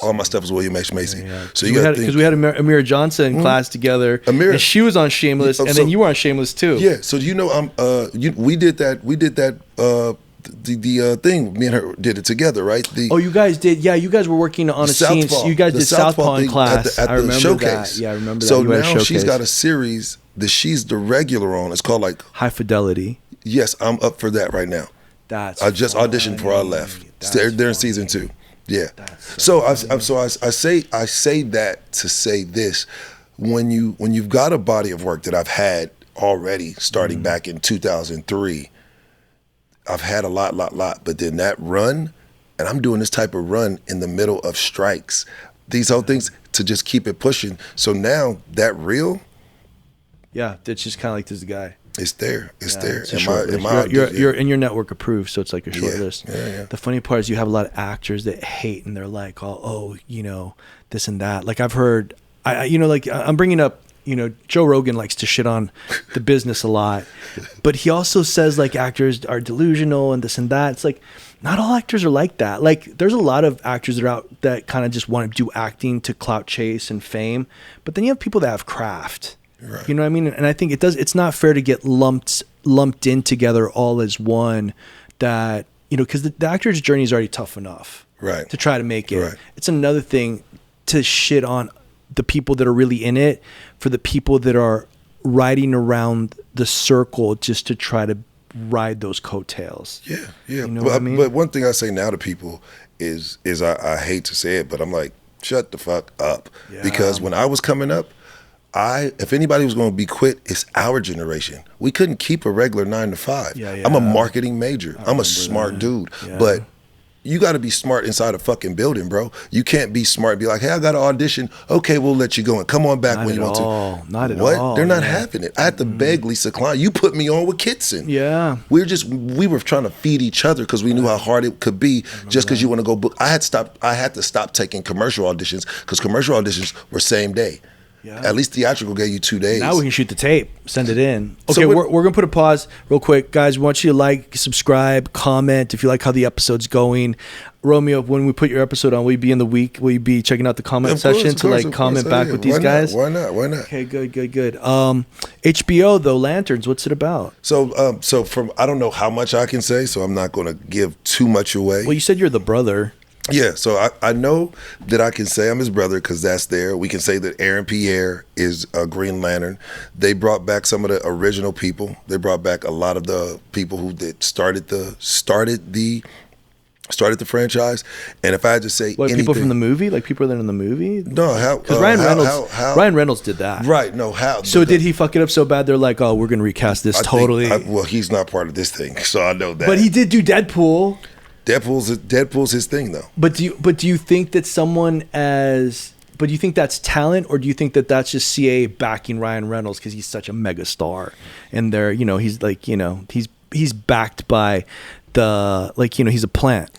All my stuff was William H. Macy. Yeah. So you got because we had Amira Johnson in class together. and she was on Shameless, and then you were on Shameless too. Yeah. So you know, we did that the thing. Me and her did it together, right? You guys did. Yeah, you guys were working on a scene. You guys did Southpaw in class. At the showcase. That. Yeah, I remember that. So now she's got a series that she's the regular on. It's called like High Fidelity. Yes, I'm up for that right now. I just auditioned before I left. They're in season 2. Yeah. So I say that to say this: when you've got a body of work that I've had already starting back in 2003, I've had a lot, but then that run, and I'm doing this type of run in the middle of strikes, these whole things to just keep it pushing. So now that reel, it's just kind of like this guy. It's there. It's there. You're in your network approved, so it's like a short list. Yeah. The funny part is you have a lot of actors that hate, and they're like, oh, this and that. Like I've heard, I'm bringing up, Joe Rogan likes to shit on the business a lot, but he also says like actors are delusional and this and that. It's like not all actors are like that. Like there's a lot of actors that are out that kind of just want to do acting to clout chase and fame, but then you have people that have craft. Right. You know what I mean? And I think it's not fair to get lumped in together all as one, that, because the actor's journey is already tough enough. Right. To try to make it. Right. It's another thing to shit on the people that are really in it for the people that are riding around the circle just to try to ride those coattails. Yeah. You know what I mean? But one thing I say now to people is I hate to say it, but I'm like, shut the fuck up. Yeah. Because when I was coming up, if anybody was going to be quit, it's our generation. We couldn't keep a regular 9 to 5. Yeah. I'm a marketing major. I'm a smart dude. Yeah. But you got to be smart inside a fucking building, bro. You can't be smart and be like, hey, I got an audition. Okay, we'll let you go and come on back when you want to. Not at all. They're not having it. I had to beg Lisa Klein. You put me on with Kitson. Yeah. We were trying to feed each other because we knew how hard it could be just because you want to go book. I had to stop taking commercial auditions because commercial auditions were same day. Yeah. At least theatrical gave you 2 days. Now we can shoot the tape, send it in. Okay, we're going to put a pause real quick. Guys, we want you to like, subscribe, comment if you like how the episode's going. Romeo, when we put your episode on, will you be in the week? Will you be checking out the comment section to comment back with these guys? Why not? Okay, good. HBO, though, Lanterns, what's it about? So from I don't know how much I can say, so I'm not going to give too much away. Well, you said you're the brother. Yeah, so I know that I can say I'm his brother because that's there. We can say that Aaron Pierre is a Green Lantern. They brought back some of the original people. They brought back a lot of the people who started the franchise. And if I had to say anything, people from the movie, like people that are in the movie. No, because Ryan Reynolds did that. Right. No, how? So did he fuck it up so bad? They're like, oh, we're gonna recast this totally. Well, he's not part of this thing, so I know that. But he did do Deadpool. Deadpool's his thing though. But do you think that but do you think that's talent, or do you think that that's just CA backing Ryan Reynolds because he's such a mega star and they're, he's like, he's backed by he's a plant.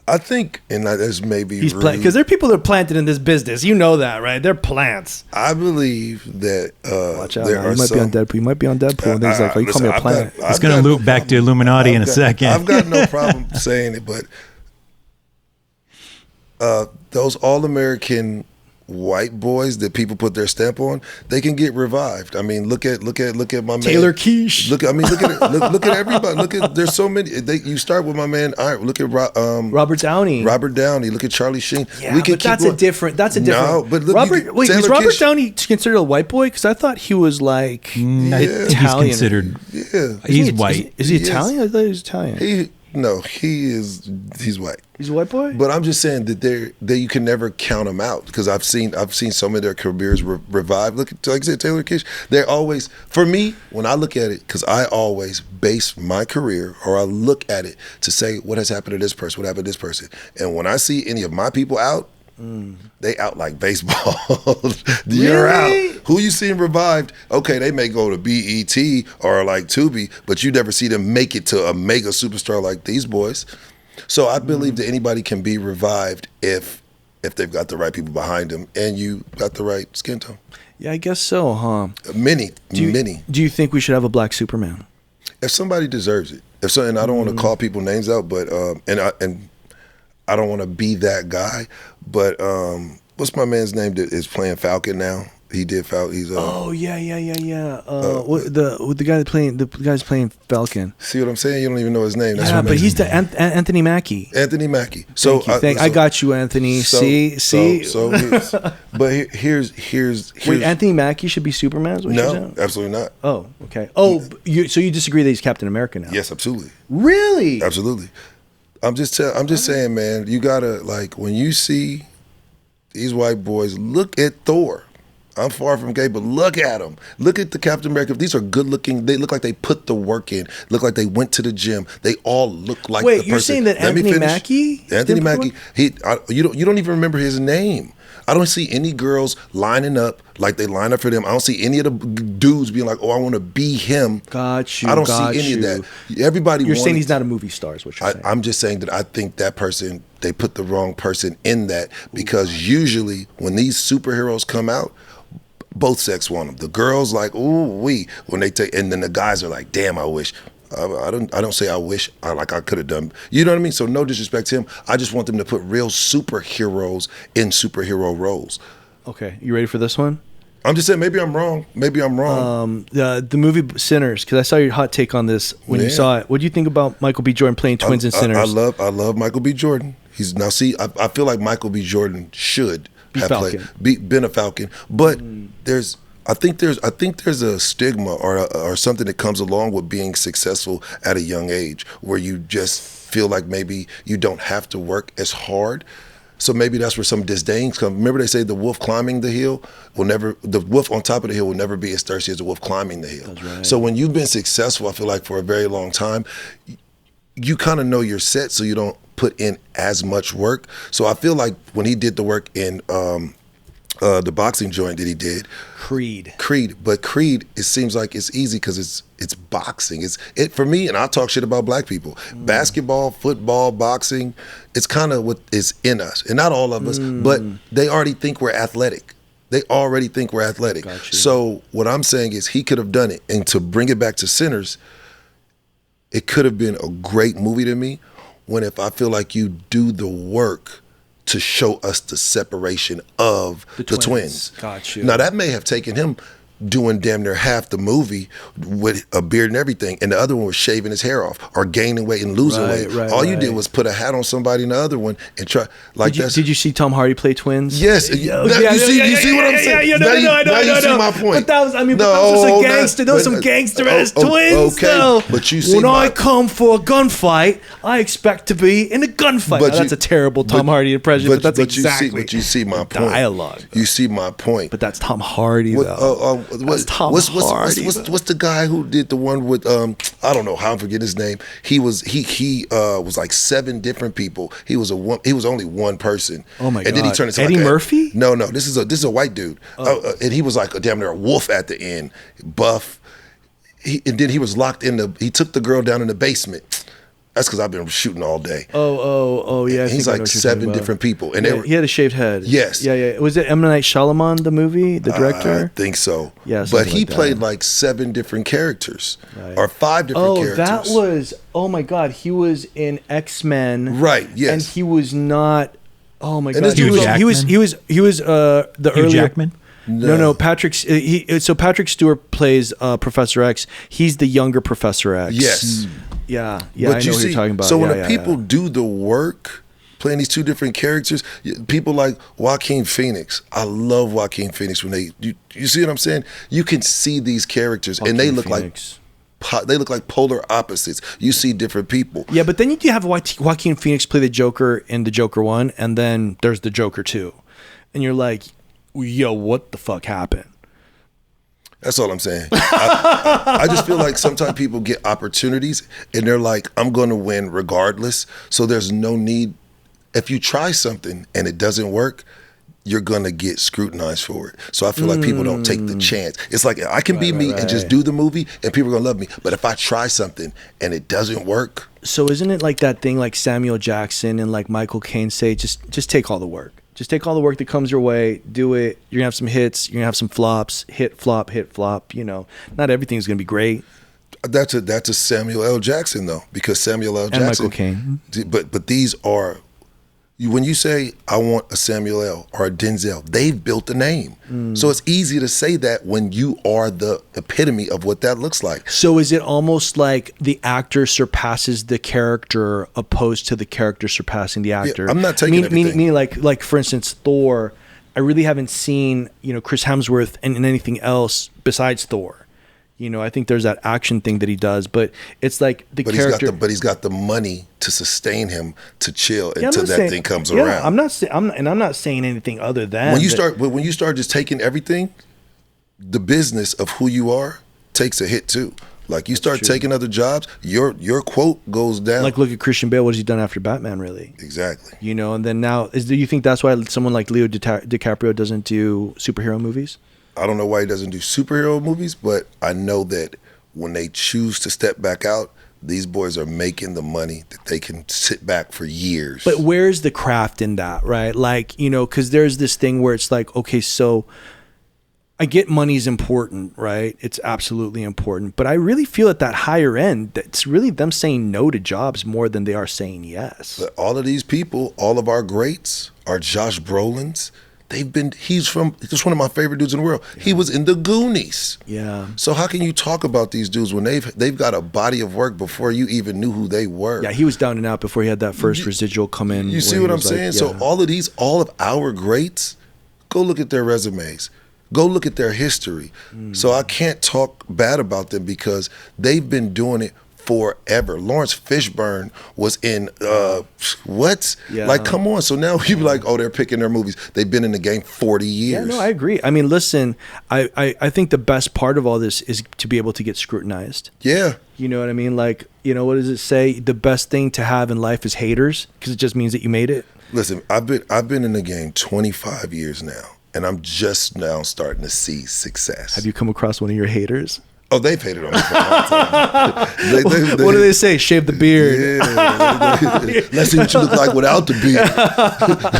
I think, and that's maybe he's plant because there are people that are planted in this business. You know that, right? They're plants. I believe that watch out. You might be on Deadpool. You might be on Deadpool. And he's like, you call me a plant. It's going to loop back to Illuminati in a second. I've got no problem saying it, but those all-American white boys that people put their stamp on, they can get revived. I mean, look at my man Taylor Quiche. Look at it. Look at everybody. There's so many. You start with my man. All right, look at Robert Downey. Look at Charlie Sheen. Yeah, but that's a different. No, but look, is Robert Downey considered a white boy? Because I thought he was like Italian. He's considered. Yeah, he's white. Is he Italian? I thought he was Italian. He's white. He's a white boy? But I'm just saying that you can never count them out because I've seen so many of their careers revived. Look at, like I said, Taylor Quiche. They're always, for me, when I look at it, because I always base my career or I look at it to say what has happened to this person, what happened to this person. And when I see any of my people out, they out like baseball. You're really? out. Who you seeing revived? Okay, they may go to BET or like Tubi, but you never see them make it to a mega superstar like these boys. So I believe that anybody can be revived if they've got the right people behind them and you got the right skin tone. Yeah, I guess so, huh? Many. Do you think we should have a black Superman? If somebody deserves it. And I don't want to call people names out, but and I don't want to be that guy, but what's my man's name that is playing Falcon now? He did Falcon. He's Oh yeah. What the guy guy's playing Falcon. See what I'm saying? You don't even know his name. That's but he's the Anthony Mackie. Anthony Mackie. So I got you, Anthony. See. But here's Wait, Anthony Mackie should be Superman? No, absolutely not. Oh, okay. Oh, so you disagree that he's Captain America now? Yes, absolutely. Really? Absolutely. I'm just saying, man. You gotta when you see these white boys, look at Thor. I'm far from gay, but look at them. Look at the Captain America. These are good looking. They look like they put the work in. Look like they went to the gym. They all look like. Wait, the person. You're saying that Anthony Mackie? Anthony Mackie. You don't even remember his name. I don't see any girls lining up like they line up for them. I don't see any of the dudes being like, "Oh, I want to be him." Got you. I don't see any of that. Everybody. You're saying he's not a movie star, is what you're saying. I'm just saying that I think that person, they put the wrong person in that, because usually when these superheroes come out, both sex want them. The girls like, ooh wee, when they take, and then the guys are like, damn, I wish. I don't say I wish. I could have done. You know what I mean? So no disrespect to him. I just want them to put real superheroes in superhero roles. Okay, you ready for this one? I'm just saying, maybe I'm wrong. The movie Sinners, because I saw your hot take on this when you saw it. What do you think about Michael B. Jordan playing twins in Sinners? I love Michael B. Jordan. He's now see. I feel like Michael B. Jordan should been a Falcon, but I think there's a stigma or something that comes along with being successful at a young age, where you just feel like maybe you don't have to work as hard. So maybe that's where some disdains come. Remember they say the wolf climbing the hill the wolf on top of the hill will never be as thirsty as the wolf climbing the hill. That's right. So when you've been successful, I feel like for a very long time, you kind of know your set, so you don't put in as much work. So I feel like when he did the work in the boxing joint that he did, Creed, it seems like it's easy because it's boxing. It's for me, and I'll talk shit about black people. Basketball, football, boxing, it's kind of what is in us, and not all of us, but they already think we're athletic. So what I'm saying is he could have done it, and to bring it back to Sinners, it could have been a great movie to me. When if I feel like you do the work to show us the separation of the twins. Got you. Now that may have taken him doing damn near half the movie with a beard and everything, and the other one was shaving his hair off or gaining weight and losing weight. All you did was put a hat on somebody in the other one and try like that. Did you see Tom Hardy play twins? Yes. You see what I'm saying? Now you see my point. But that was, but those were some gangster. Those were some gangster ass twins. Okay, though. But you see, when I come for a gunfight, I expect to be in a gunfight. Now, that's a terrible Tom Hardy impression, but that's exactly. But you see my point. Dialogue. You see my point. But that's Tom Hardy though. What's the guy who did the one with I don't know how I forget his name. He was like 7 different people. He was only one person. Oh my god! And then he turned into Eddie Murphy? No, this is a white dude. And he was like damn near a wolf at the end, buff. And then he was locked in he took the girl down in the basement. That's because I've been shooting all day. Oh yeah. He's like 7 different people, and he had a shaved head. Yes. Yeah. Was it M. Night Shyamalan, the movie, the director? I think so. Yeah, but he played like 7 different characters, or 5 different characters. That was. Oh my god, he was in X-Men. Right. Yes. And he was not. Oh my and god, he was the Hugh earlier. Jackman? No. Patrick. So Patrick Stewart plays Professor X. He's the younger Professor X. Yes. Yeah. But I know what you're talking about. So when people do the work, playing these 2 different characters, people like Joaquin Phoenix. I love Joaquin Phoenix when you see what I'm saying? You can see these characters and they look like polar opposites. You see different people. Yeah, but then you have Joaquin Phoenix play the Joker in the Joker 1, and then there's the Joker 2. And you're like, yo, what the fuck happened? That's all I'm saying. I just feel like sometimes people get opportunities and they're like, I'm going to win regardless. So there's no need. If you try something and it doesn't work, you're going to get scrutinized for it. So I feel like people don't take the chance. It's like I can be me and just do the movie and people are going to love me. But if I try something and it doesn't work. So isn't it like that thing like Samuel Jackson and like Michael Caine say, just take all the work. Just take all the work that comes your way, do it. You're going to have some hits, you're going to have some flops, hit, flop. Not everything's going to be great. That's a Samuel L. Jackson, though, because Samuel L. Jackson. And Michael Caine. But these are, When you say, I want a Samuel L. or a Denzel, they've built a name. So it's easy to say that when you are the epitome of what that looks like. So is it almost like the actor surpasses the character opposed to the character surpassing the actor? Yeah, I'm not taking everything. Meaning like for instance, Thor, I really haven't seen, Chris Hemsworth in anything else besides Thor. I think there's that action thing that he does, but it's like the character. But he's got the money to sustain him to chill until that thing comes around. I'm not saying anything other than when you start just taking everything, the business of who you are takes a hit too. Like you start taking other jobs, your quote goes down. Like look at Christian Bale. What has he done after Batman? Really? Exactly. And then now, do you think that's why someone like Leo DiCaprio doesn't do superhero movies? I don't know why he doesn't do superhero movies, but I know that when they choose to step back out, these boys are making the money that they can sit back for years. But where's the craft in that, right? Like, because there's this thing where it's like, okay, so I get money's important, right? It's absolutely important. But I really feel at that higher end, that's really them saying no to jobs more than they are saying yes. But all of these people, all of our greats, our Josh Brolin's, he's one of my favorite dudes in the world. Yeah. He was in the Goonies. Yeah. So how can you talk about these dudes when they've got a body of work before you even knew who they were? Yeah, he was down and out before he had that first residual come in. You see what I'm saying? So all of our greats, go look at their resumes. Go look at their history. So I can't talk bad about them because they've been doing it forever. Lawrence Fishburne was in what? Yeah. Like, come on. So now you be like, oh, they're picking their movies. They've been in the game 40 years. Yeah, no, I agree. I mean, listen, I think the best part of all this is to be able to get scrutinized. Yeah. You know what I mean? Like, what does it say? The best thing to have in life is haters, because it just means that you made it. Listen, I've been in the game 25 years now, and I'm just now starting to see success. Have you come across one of your haters? Oh, they've hated on me for a long time. What do they say? Shave the beard. Yeah. Let's see what you look like without the beard.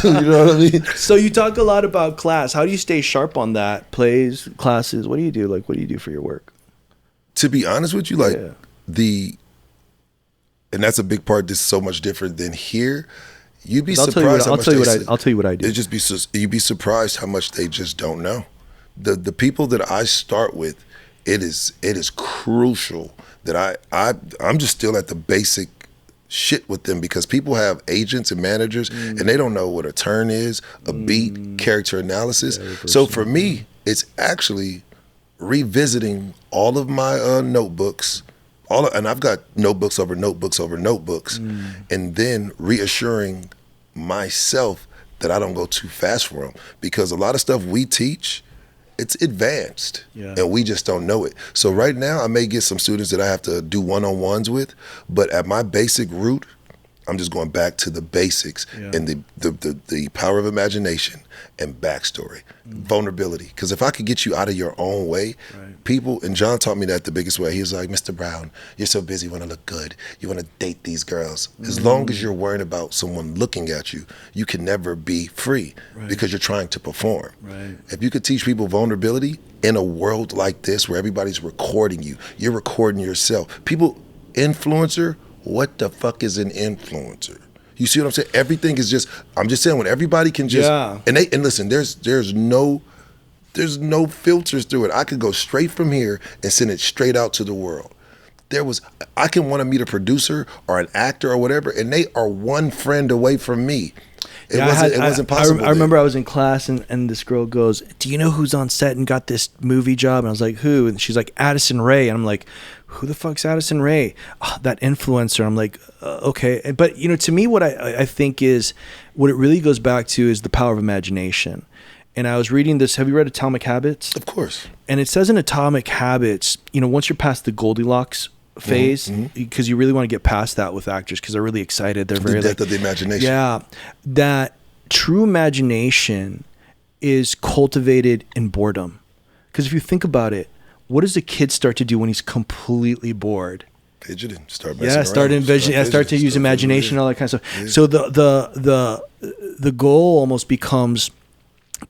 You know what I mean? So you talk a lot about class. How do you stay sharp on that? Plays, classes. What do you do? Like, what do you do for your work? To be honest with you, and that's a big part. This is so much different than here. You'd be surprised how much I'll tell you what I do. You'd be surprised how much they just don't know. The people that I start with, it is crucial that I'm just still at the basic shit with them, because people have agents and managers and they don't know what a turn is, a beat, character analysis. So for me, it's actually revisiting all of my notebooks, and I've got notebooks over notebooks over notebooks, and then reassuring myself that I don't go too fast for them, because a lot of stuff we teach, it's advanced, and we just don't know it. So right now, I may get some students that I have to do one-on-ones with, but at my basic root, I'm just going back to the basics and the power of imagination and backstory, vulnerability. Because if I could get you out of your own way, people, and John taught me that the biggest way. He was like, Mr. Brown, you're so busy, you want to look good. You want to date these girls. As long as you're worried about someone looking at you, you can never be free because you're trying to perform. If you could teach people vulnerability in a world like this where everybody's recording you, you're recording yourself. Influencer, what the fuck is an influencer? You see what I'm saying? Everything is just, I'm just saying, when everybody can just, and listen, there's no filters through it. I could go straight from here and send it straight out to the world. I can want to meet a producer or an actor or whatever, and they are one friend away from me. It wasn't possible. I remember I was in class and this girl goes, do you know who's on set and got this movie job? And I was like, who? And she's like, Addison Rae. And I'm like, who the fuck's Addison Rae? Oh, that influencer. I'm like, okay. But, to me, what I think is, what it really goes back to is the power of imagination. And I was reading this. Have you read Atomic Habits? Of course. And it says in Atomic Habits, once you're past the Goldilocks phase, because you really want to get past that with actors, because they're really excited. They're very depth of the imagination. Yeah, that true imagination is cultivated in boredom. Because if you think about it, what does a kid start to do when he's completely bored? Fidgeting, start messing around. Start to use imagination, all that kind of stuff. Yeah. So the goal almost becomes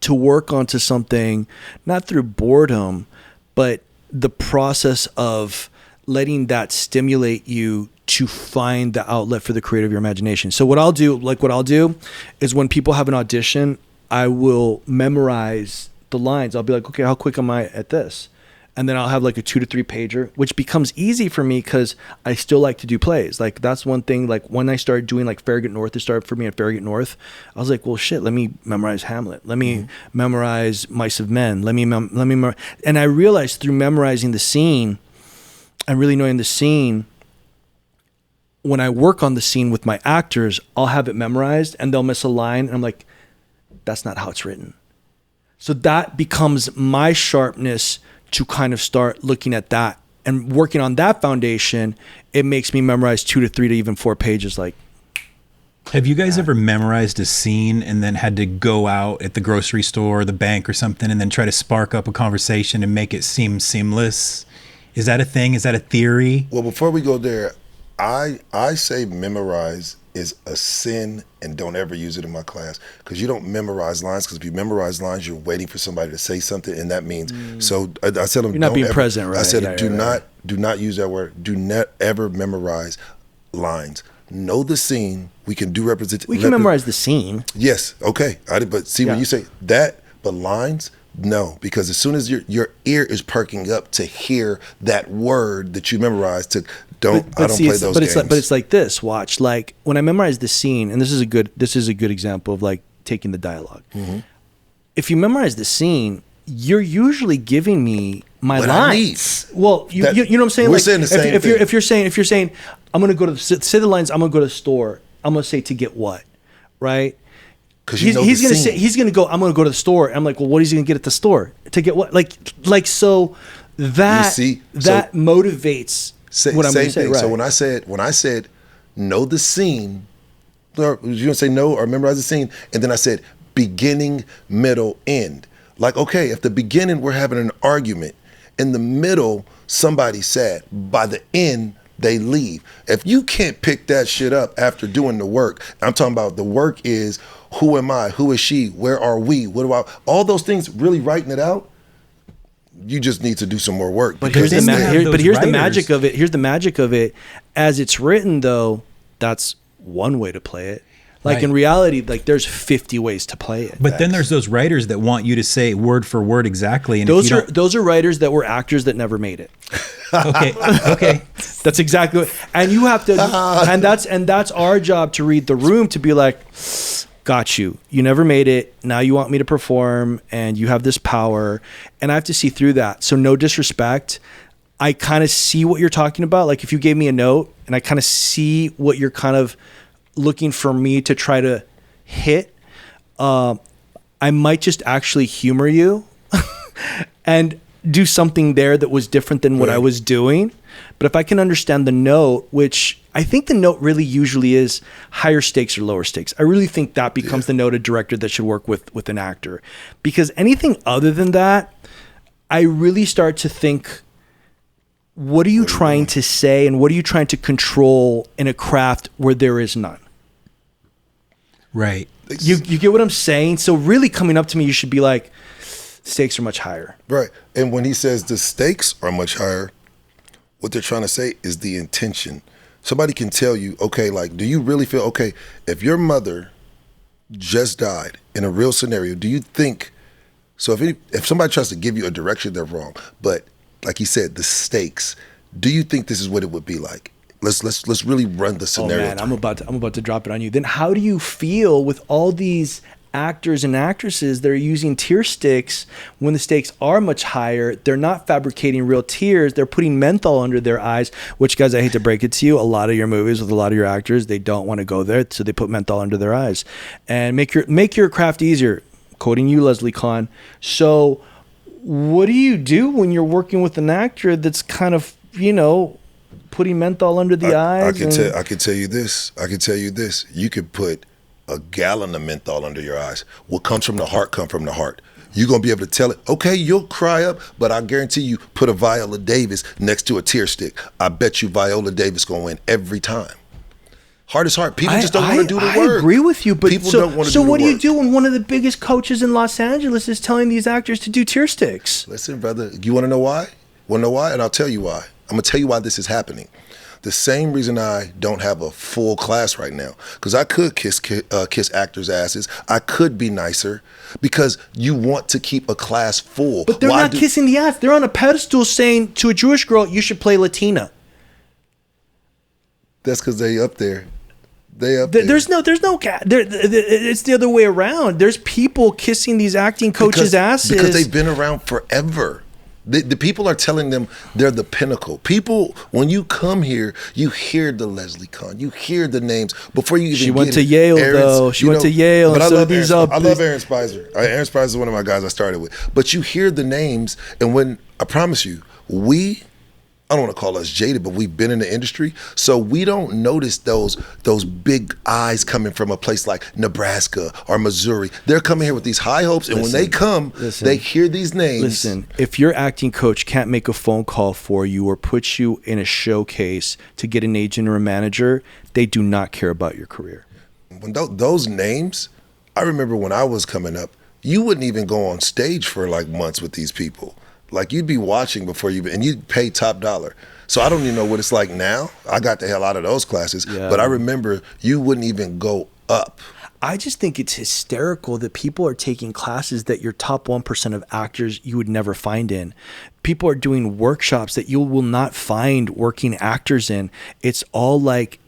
to work onto something, not through boredom, but the process of letting that stimulate you to find the outlet for the creative of your imagination. So what I'll do is when people have an audition, I will memorize the lines. I'll be like, okay, how quick am I at this? And then I'll have like a 2 to 3 pager, which becomes easy for me because I still like to do plays. Like that's one thing, like when I started doing like Farragut North, it started for me at Farragut North. I was like, well, shit, let me memorize Hamlet. Let me memorize Mice of Men. And I realized through memorizing the scene and really knowing the scene, when I work on the scene with my actors, I'll have it memorized and they'll miss a line. And I'm like, that's not how it's written. So that becomes my sharpness to kind of start looking at that and working on that foundation. It makes me memorize 2 to 3 to even 4 pages. Like, have you guys ever memorized a scene and then had to go out at the grocery store or the bank or something and then try to spark up a conversation and make it seem seamless? Is that a thing? Is that a theory? Well, before we go there, I say memorize is a sin and don't ever use it in my class because you don't memorize lines, because if you memorize lines, you're waiting for somebody to say something, and that means so I tell them you're not being present, right? I said do not use that word. Do not ever memorize lines. Know the scene. We can do representation. We can memorize the scene. Yes, okay. But see when you say that, but lines. No, because as soon as your ear is perking up to hear that word that you memorized, I don't play those games. But it's like this. Watch, like when I memorize the scene, and this is a good example of like taking the dialogue. Mm-hmm. If you memorize the scene, you're usually giving me my lines. Well, you know what I'm saying. We're like, saying the same thing. If you're saying I'm going to go to say the lines. I'm going to go to the store. I'm going to say to get what, right? He's going to go, I'm going to go to the store. And I'm like, well, what is he going to get at the store? To get what? Like so that motivates what I'm going to say. Right. So when I said know the scene, or you're going to say know or memorize the scene, and then I said beginning, middle, end. Like, okay, if the beginning we're having an argument, in the middle somebody's sad, by the end they leave. If you can't pick that shit up after doing the work, I'm talking about the work is who am I? Who is she? Where are we? What do I? All those things, really writing it out, you just need to do some more work. But here's the magic of it. Here's the magic of it. As it's written, though, that's one way to play it. Like in reality, like there's 50 ways to play it. But then there's those writers that want you to say word for word exactly. And those are writers that were actors that never made it. Okay. That's exactly what, and you have to, and that's our job to read the room, to be like, got you. You never made it. Now you want me to perform, and you have this power, and I have to see through that. So no disrespect. I kind of see what you're talking about. Like if you gave me a note, and I kind of see what you're kind of looking for me to try to hit, I might just actually humor you and do something there that was different than what I was doing. But if I can understand the note, which I think the note really usually is higher stakes or lower stakes, I really think that becomes the note a director that should work with an actor. Because anything other than that, I really start to think, what are you trying to say, and what are you trying to control in a craft where there is none? Right. You get what I'm saying? So really coming up to me, you should be like, stakes are much higher. Right. And when he says the stakes are much higher, what they're trying to say is the intention. Somebody can tell you, okay, like, do you really feel, okay, if your mother just died in a real scenario, do you think, so if somebody tries to give you a direction, they're wrong. But like he said, the stakes, do you think this is what it would be like? Let's really run the scenario. Oh man, I'm about to drop it on you. Then how do you feel with all these actors and actresses that are using tear sticks when the stakes are much higher? They're not fabricating real tears. They're putting menthol under their eyes, which, guys, I hate to break it to you, a lot of your movies with a lot of your actors, they don't want to go there, so they put menthol under their eyes. And make your craft easier. Quoting you, Leslie Kahn. So what do you do when you're working with an actor that's kind of, putting menthol under the eyes? I can tell you this. You could put a gallon of menthol under your eyes. What comes from the heart come from the heart. You're going to be able to tell it. Okay, you'll cry up, but I guarantee you, put a Viola Davis next to a tear stick. I bet you Viola Davis going to win every time. Heart is heart. People just don't want to do the work. I agree with you, but people don't want to do the work. So what do you do when one of the biggest coaches in Los Angeles is telling these actors to do tear sticks? Listen, brother, you want to know why? Want to know why? And I'll tell you why. I'm gonna tell you why this is happening. The same reason I don't have a full class right now, because I could kiss actors' asses. I could be nicer, because you want to keep a class full. But they're not kissing the ass. They're on a pedestal saying to a Jewish girl, "You should play Latina." That's because they up there. There's no. It's the other way around. There's people kissing these acting coaches' asses because they've been around forever. The people are telling them they're the pinnacle. People, when you come here, you hear the Leslie Kahn, you hear the names before you even. She went to Yale, though. She went to Yale. But I love Aaron Spicer. Aaron Spicer is one of my guys I started with. But you hear the names, and when I promise you, I don't want to call us jaded, but we've been in the industry, so we don't notice those big eyes coming from a place like Nebraska or Missouri. They're coming here with these high hopes, and when they come, they hear these names. Listen, if your acting coach can't make a phone call for you or put you in a showcase to get an agent or a manager, they do not care about your career. When those names, I remember when I was coming up, you wouldn't even go on stage for like months with these people. Like, you'd be watching before and you'd pay top dollar. So I don't even know what it's like now. I got the hell out of those classes, but I remember you wouldn't even go up. I just think it's hysterical that people are taking classes that your top 1% of actors you would never find in. People are doing workshops that you will not find working actors in. It's all like,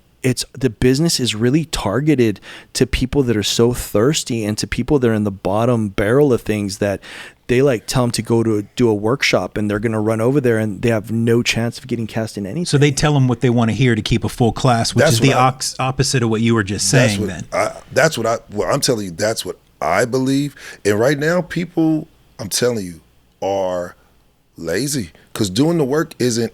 the business is really targeted to people that are so thirsty and to people that are in the bottom barrel of things that they like tell them to go to do a workshop and they're going to run over there and they have no chance of getting cast in anything. So they tell them what they want to hear to keep a full class, which is the opposite of what you were just saying. I'm telling you, that's what I believe. And right now, people, I'm telling you, are lazy, because doing the work isn't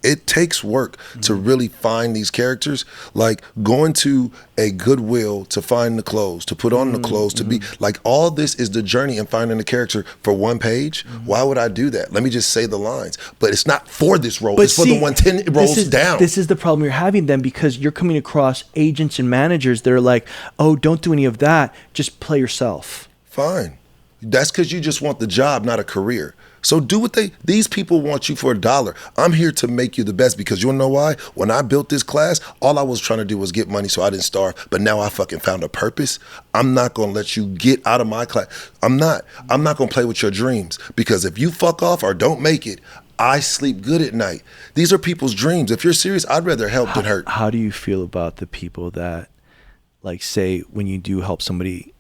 it takes work to really find these characters. Like going to a Goodwill to find the clothes, to put on the clothes, to be like, all this is the journey in finding a character for one page. Why would I do that? Let me just say the lines. But it's not for this role. It's for the 110 rolls down. This is the problem you're having then, because you're coming across agents and managers that are like, oh, don't do any of that. Just play yourself. Fine. That's because you just want the job, not a career. So do what these people want you for $1. I'm here to make you the best, because you wanna know why? When I built this class, all I was trying to do was get money so I didn't starve. But now I fucking found a purpose. I'm not gonna let you get out of my class. I'm not gonna play with your dreams, because if you fuck off or don't make it, I sleep good at night. These are people's dreams. If you're serious, I'd rather help than hurt. How do you feel about the people that, like, say when you do help somebody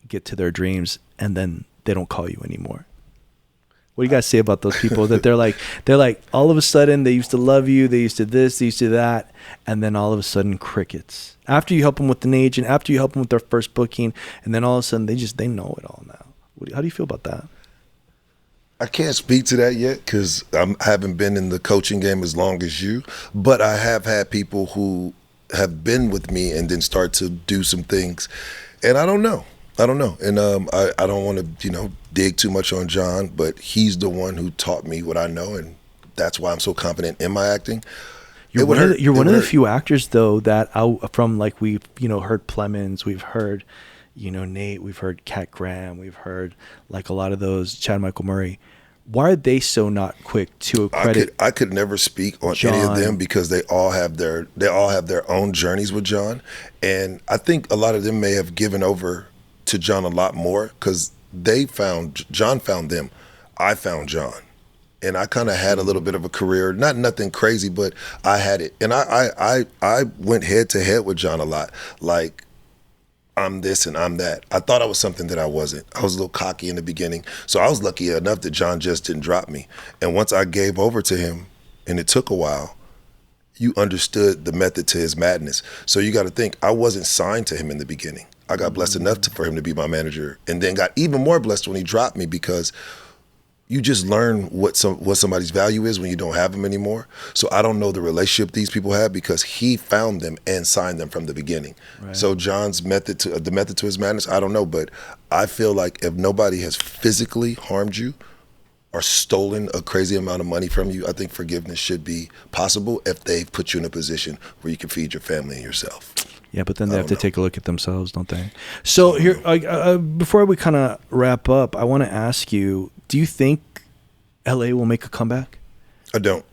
get to their dreams and then they don't call you anymore? What do you guys say about those people that they're like all of a sudden they used to love you, they used to this, they used to that, and then all of a sudden crickets. After you help them with an agent, after you help them with their first booking, and then all of a sudden they know it all now. How do you feel about that? I can't speak to that yet, because I haven't been in the coaching game as long as you, but I have had people who have been with me and then start to do some things, and I don't know. And I don't want to, dig too much on John, but he's the one who taught me what I know, and that's why I'm so confident in my acting. You're one of the few actors, though, that from, like, we've heard Plemons, we've heard Nate, we've heard Cat Graham, we've heard like a lot of those, Chad Michael Murray. Why are they so not quick to credit? I could never speak on John. Any of them, because they all have their own journeys with John, and I think a lot of them may have given over to John a lot more, because John found them. I found John, and I kind of had a little bit of a career, nothing crazy, but I had it, and I went head to head with John a lot. Like, I'm this and I'm that. I thought I was something that I wasn't. I was a little cocky in the beginning, so I was lucky enough that John just didn't drop me. And once I gave over to him, and it took a while, you understood the method to his madness. So you got to think, I wasn't signed to him in the beginning. I got blessed enough for him to be my manager, and then got even more blessed when he dropped me, because you just learn what somebody's value is when you don't have them anymore. So I don't know the relationship these people have, because he found them and signed them from the beginning. Right. So John's method to his madness, I don't know, but I feel like if nobody has physically harmed you or stolen a crazy amount of money from you, I think forgiveness should be possible if they've put you in a position where you can feed your family and yourself. Yeah, but then they have to take a look at themselves, don't they? So here, before we kind of wrap up, I want to ask you, do you think LA will make a comeback? I don't.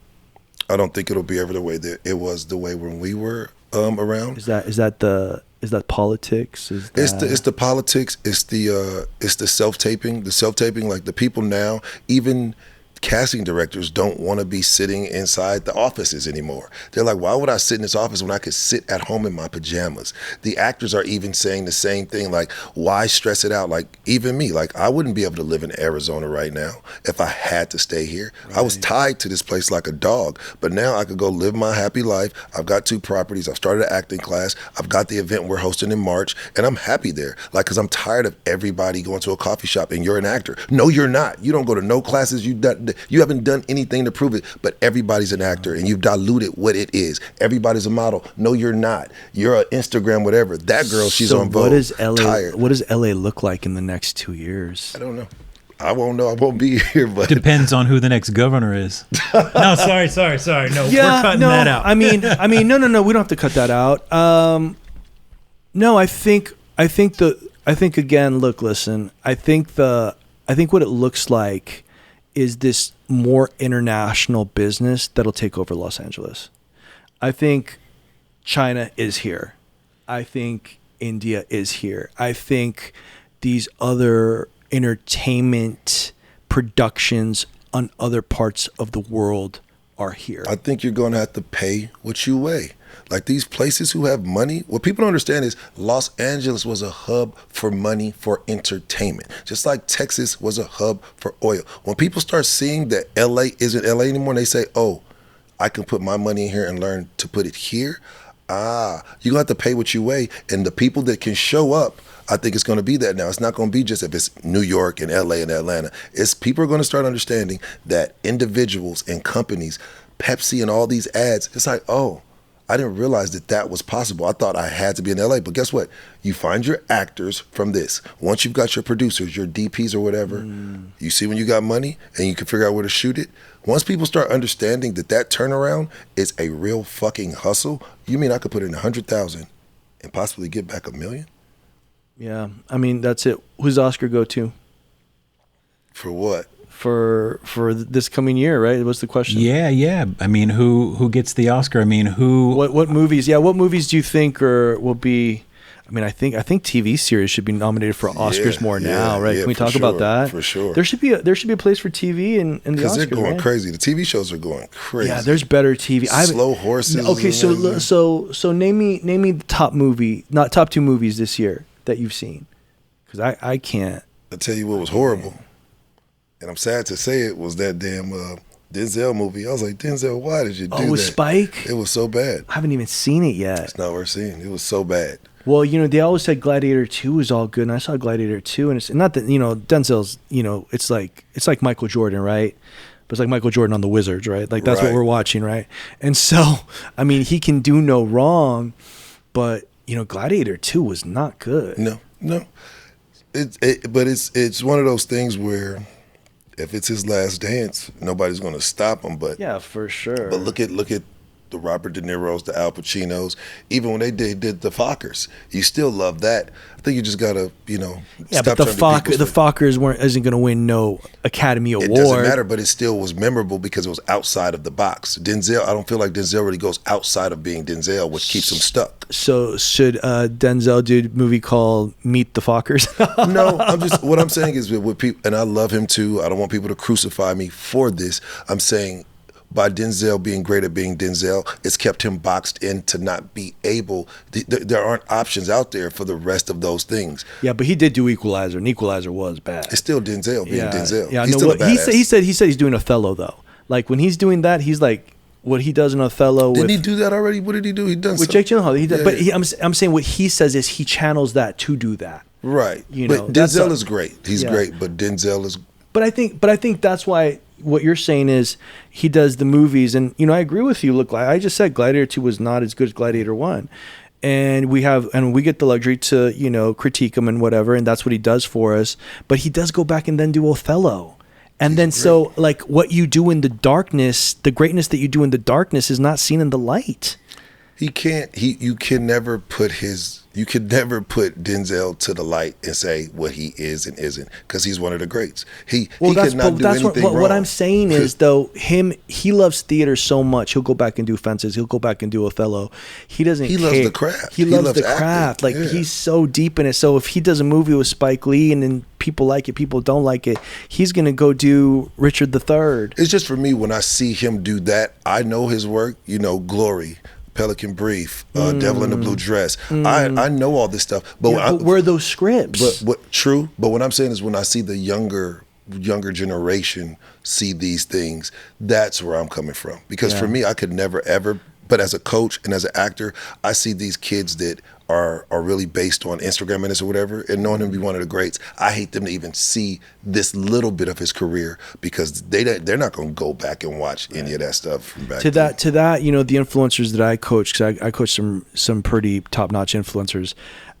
I don't think it'll be ever the way that it was the way when we were around. Is that politics? It's the politics. It's the self-taping. The self-taping, like the people now, even casting directors don't want to be sitting inside the offices anymore. They're like, why would I sit in this office when I could sit at home in my pajamas? The actors are even saying the same thing, like, why stress it out? Like, even me, like, I wouldn't be able to live in Arizona right now if I had to stay here. Right. I was tied to this place like a dog, but now I could go live my happy life. I've got 2 properties. I've started an acting class. I've got the event we're hosting in March, and I'm happy there. Like, because I'm tired of everybody going to a coffee shop and you're an actor. No, you're not. You don't go to no classes. You haven't done anything to prove it, but everybody's an actor and you've diluted what it is. Everybody's a model. No, you're not. You're an Instagram, whatever. That girl, she's on Vogue. What does LA look like in the next 2 years? I don't know. I won't know. I won't be here, but depends on who the next governor is. No, sorry. No, we're cutting that out. I mean, no. We don't have to cut that out. No, I think again. Look, listen. I think what it looks like is this more international business that'll take over Los Angeles. I think China is here. I think India is here. I think these other entertainment productions on other parts of the world are here. I think you're going to have to pay what you weigh. Like these places who have money, what people don't understand is Los Angeles was a hub for money for entertainment, just like Texas was a hub for oil. When people start seeing that LA isn't LA anymore, and they say, oh, I can put my money in here and learn to put it here, you're going to have to pay what you weigh. And the people that can show up, I think it's going to be that now. It's not going to be just if it's New York and LA and Atlanta. It's people are going to start understanding that individuals and companies, Pepsi and all these ads, it's like, oh, I didn't realize that was possible. I thought I had to be in LA, but guess what? You find your actors from this. Once you've got your producers, your DPs or whatever, you see when you got money and you can figure out where to shoot it. Once people start understanding that turnaround is a real fucking hustle, you mean I could put in 100,000 and possibly get back $1 million? Yeah, I mean, that's it. Who's Oscar go to? For what? For this coming year, right? What's the question? Yeah. I mean, who gets the Oscar? I mean, who? What movies? Yeah, what movies do you think will be? I mean, I think TV series should be nominated for Oscars more now, right? Yeah, Can we talk about that? For sure. There should be a place for TV in the Oscars. Because they're going crazy. The TV shows are going crazy. Yeah, there's better TV. Slow Horses. Okay, so name me the top 2 movies this year that you've seen, because I can't. I'll tell you what was horrible. And I'm sad to say it was that damn Denzel movie. I was like, Denzel, why did you do that? Oh, with Spike? It was so bad. I haven't even seen it yet. It's not worth seeing. It was so bad. Well, they always said Gladiator 2 was all good, and I saw Gladiator 2, and it's not that, Denzel's, it's like Michael Jordan, right? But it's like Michael Jordan on the Wizards, right? Like that's what we're watching, right? And so, I mean, he can do no wrong, but Gladiator 2 was not good. No. But it's one of those things where if it's his last dance, nobody's going to stop him. But yeah, for sure. But look at the Robert De Niro's, the Al Pacinos. Even when they did the Fockers, you still love that. I think you just gotta, Yeah, but the Fockers isn't going to win no Academy Award. It doesn't matter, but it still was memorable because it was outside of the box. Denzel, I don't feel like Denzel really goes outside of being Denzel, which keeps him stuck. So should Denzel do a movie called Meet the Fockers? No, what I'm saying is with people, and I love him too. I don't want people to crucify me for this. I'm saying, by Denzel being great at being Denzel, it's kept him boxed in to not be able. There aren't options out there for the rest of those things. Yeah, but he did do Equalizer, and Equalizer was bad. It's still Denzel being Denzel. Yeah, he's still a badass. He said he's doing Othello though. Like when he's doing that, he's like what he does in Othello. Didn't he do that already? What did he do? He done with Jake Gyllenhaal. He did, but I'm saying what he says is he channels that to do that. Right. But Denzel is great. He's great, but Denzel is. But I think that's why. What you're saying is he does the movies, and I agree with you. Look, I just said Gladiator 2 was not as good as Gladiator 1, and we get the luxury to critique him and whatever, and that's what he does for us. But he does go back and then do Othello, and then so like what you do in the darkness, the greatness that you do in the darkness is not seen in the light. He can't. You can never put Denzel to the light and say what he is and isn't, because he's one of the greats. He could not do anything wrong. What I'm saying is, though, he loves theater so much. He'll go back and do Fences. He'll go back and do Othello. He doesn't. He loves the craft. He loves the craft. Like, he's so deep in it. So if he does a movie with Spike Lee and then people like it, people don't like it, he's gonna go do Richard III. It's just, for me, when I see him do that, I know his work. Glory, Pelican Brief, Devil in the Blue Dress. I know all this stuff, but where are those scripts? But true. But what I'm saying is, when I see the younger generation see these things, that's where I'm coming from. Because for me, I could never ever. But as a coach and as an actor, I see these kids that are really based on Instagram minutes or whatever, and knowing him to be one of the greats, I hate them to even see this little bit of his career, because they're not going to go back and watch any of that stuff from back to that. The influencers that I coach, because I coach some pretty top-notch influencers.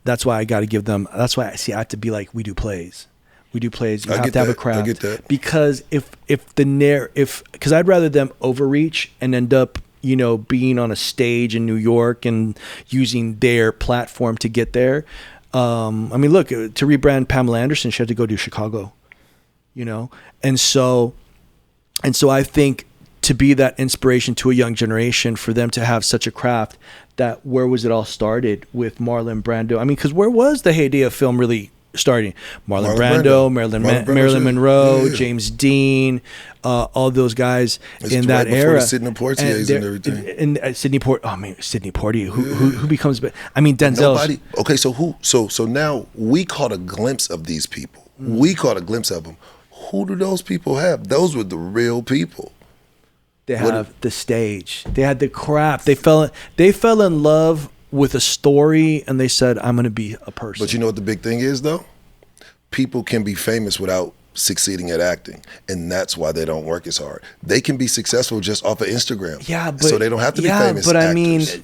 That's why I got to give them. That's why I have to be like, we do plays. You have to have a craft. I get that. Because because I'd rather them overreach and end up, being on a stage in New York and using their platform to get there. Look, to rebrand Pamela Anderson, she had to go to Chicago, and so I think to be that inspiration to a young generation, for them to have such a craft, that where was it all started with Marlon Brando? Because where was the heyday of film really starting? Marlon Brando, Marilyn Monroe, James Dean, all those guys in that era. Sidney Poitier and everything. And Sidney Poitier, who becomes? Denzel. Nobody. Okay, so now we caught a glimpse of these people. We caught a glimpse of them. Who do those people have? Those were the real people. They have the stage. They had the craft. They fell in love with a story, and they said, I'm going to be a person. But you know what the big thing is, though? People can be famous without succeeding at acting, and that's why they don't work as hard. They can be successful just off of Instagram. Yeah, but so they don't have to be famous but actors.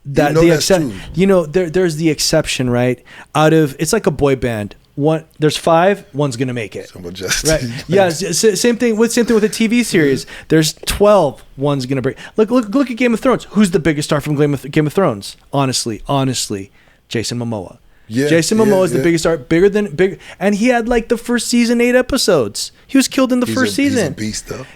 There's the exception, right? It's like a boy band. There's 5, one's gonna make it. Right? Yeah. Same thing with the TV series. There's 12, one's gonna break. Look at Game of Thrones. Who's the biggest star from Game of Thrones? Honestly, Jason Momoa. Yeah, Jason Momoa is the biggest star, bigger, and he had the first season 8 episodes. He was killed in the first season. He's a beast, though.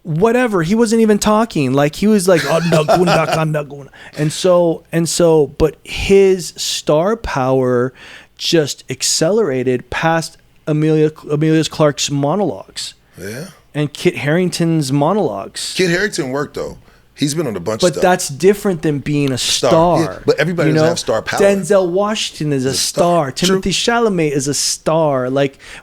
Whatever, he wasn't even talking. He was like, and so, but his star power just accelerated past Emilia Clarke's monologues. Yeah. And Kit Harington's monologues. Kit Harington worked, though. He's been on a bunch of stuff. But that's different than being a star. Yeah, but everybody doesn't have star power. Denzel Washington is a star. Timothée Chalamet is a star.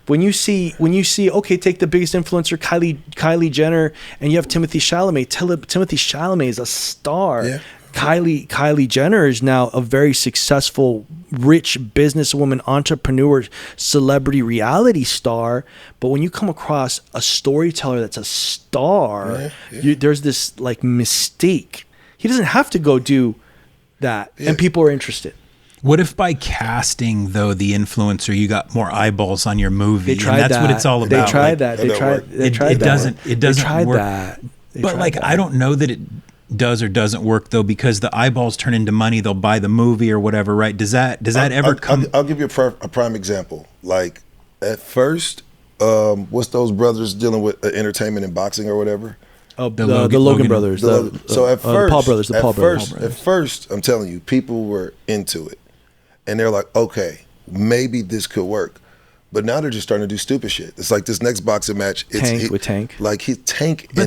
When you see, okay, take the biggest influencer, Kylie Jenner, and you have Timothée Chalamet. Timothée Chalamet is a star. Yeah. Kylie Jenner is now a very successful, rich businesswoman, entrepreneur, celebrity reality star. But when you come across a storyteller that's a star, there's this mystique. He doesn't have to go do that, and people are interested. What if by casting, though, the influencer, you got more eyeballs on your movie? They tried and that's what it's all about. They tried that. It doesn't work. But I don't know that it does or doesn't work, though, because the eyeballs turn into money. They'll buy the movie or whatever, right? Does that ever come? I'll give you a prime example. At first, what's those brothers dealing with entertainment and boxing or whatever? Oh, the Logan brothers. So at first, the Paul brothers. At first, I'm telling you, people were into it, and they're like, okay, maybe this could work. But now they're just starting to do stupid shit. It's like this next boxing match. Tank. But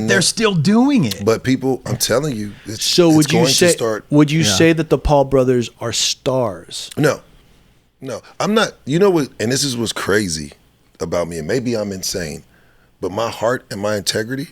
they're still doing it. But people, I'm telling you, would you say that the Paul brothers are stars? No, I'm not. You know what? And this is what's crazy about me. And maybe I'm insane, but my heart and my integrity,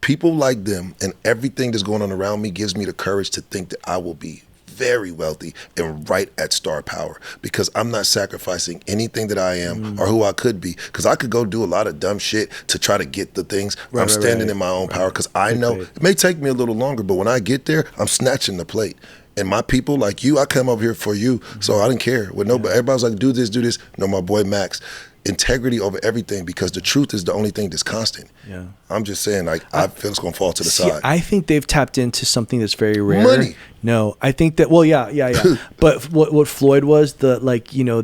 people like them and everything that's going on around me gives me the courage to think that I will be very wealthy and right at star power, because I'm not sacrificing anything that I am or who I could be, because I could go do a lot of dumb shit to try to get the things. I'm standing in my own power, because I know it may take me a little longer, but when I get there, I'm snatching the plate. And my people like you, I come over here for you, so I didn't care. Everybody's like, do this. No, my boy Max, integrity over everything, because the truth is the only thing that's constant. Yeah. I'm just saying, like, I feel it's going to fall to the side. I think they've tapped into something that's very rare. Money. No, I think that, well, yeah. But what Floyd was, the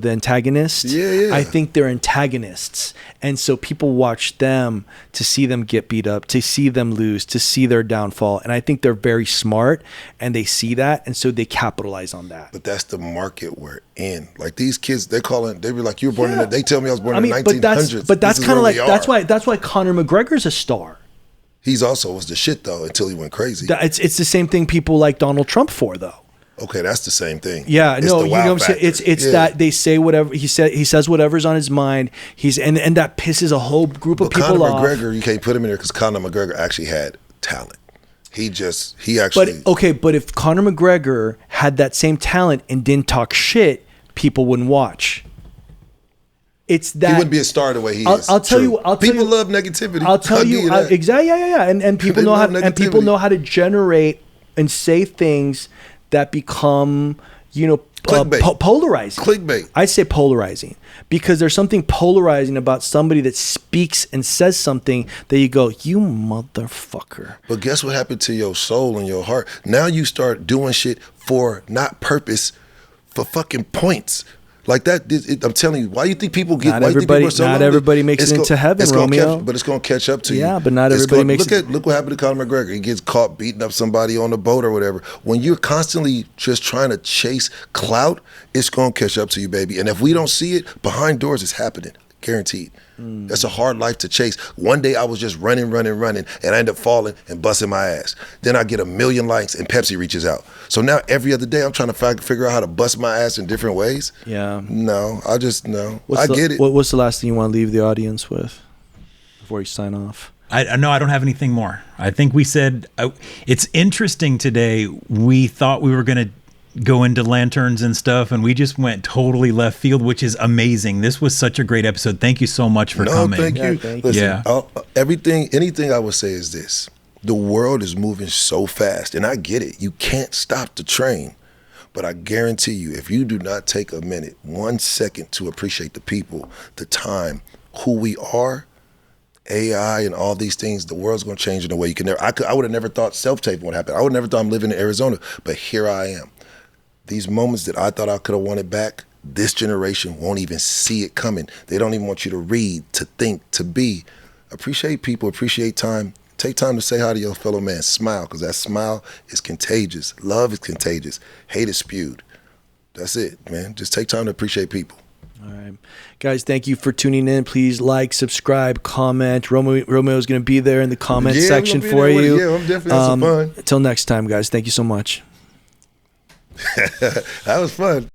antagonist. Yeah. I think they're antagonists. And so people watch them to see them get beat up, to see them lose, to see their downfall. And I think they're very smart and they see that. And so they capitalize on that. But that's the market we're in. Like, these kids, they be like, you were born in they tell me I was born in the 1900s. But that's kind of like, that's why Conor McGregor's a star. He's also was the shit, though, until he went crazy. It's the same thing people like Donald Trump for, though. Okay, that's the same thing. Yeah, no, you know what I'm saying? It's that they say whatever he says whatever's on his mind. And that pisses a whole group of people off. Conor McGregor, you can't put him in there because Conor McGregor actually had talent. He actually. But if Conor McGregor had that same talent and didn't talk shit, people wouldn't watch. It's that he wouldn't be a star the way he is. I'll tell you. People love negativity. I'll tell you exactly. Yeah. And people know how to generate and say things that become, polarizing. Clickbait. I say polarizing because there's something polarizing about somebody that speaks and says something that you go, you motherfucker. But guess what happened to your soul and your heart? Now you start doing shit for not purpose, for fucking points. Like that, I'm telling you, why you think people get? Not everybody makes it into heaven, Romeo. But it's gonna catch up to you. Yeah, but not everybody makes it. Look what happened to Conor McGregor. He gets caught beating up somebody on the boat or whatever. When you're constantly just trying to chase clout, it's gonna catch up to you, baby. And if we don't see it, behind doors, it's happening. Guaranteed. That's a hard life to chase. One day I was just running, and I end up falling and busting my ass. Then I get 1 million likes and Pepsi reaches out. So now every other day I'm trying to figure out how to bust my ass in different ways. Yeah. No, I get it. What's the last thing you want to leave the audience with before you sign off? I know I don't have anything more. I think we said it's interesting today. We thought we were going to go into lanterns and stuff, and we just went totally left field, which is amazing. This was such a great episode. Thank you so much for coming. Thank you. Thank Listen, anything I would say is this: the world is moving so fast, and I get it. You can't stop the train, but I guarantee you, if you do not take a minute, 1 second to appreciate the people, the time, who we are, AI and all these things, the world's going to change in a way you can never. I would have never thought self-taping would happen. I would have never thought I'm living in Arizona, but here I am. These moments that I thought I could have wanted back, this generation won't even see it coming. They don't even want you to read, to think, to be. Appreciate people, appreciate time. Take time to say hi to your fellow man. Smile, because that smile is contagious. Love is contagious. Hate is spewed. That's it, man. Just take time to appreciate people. All right. Guys, thank you for tuning in. Please like, subscribe, comment. Romeo's going to be there in the comment section for you. Yeah, I'm definitely having some fun. Until next time, guys. Thank you so much. That was fun.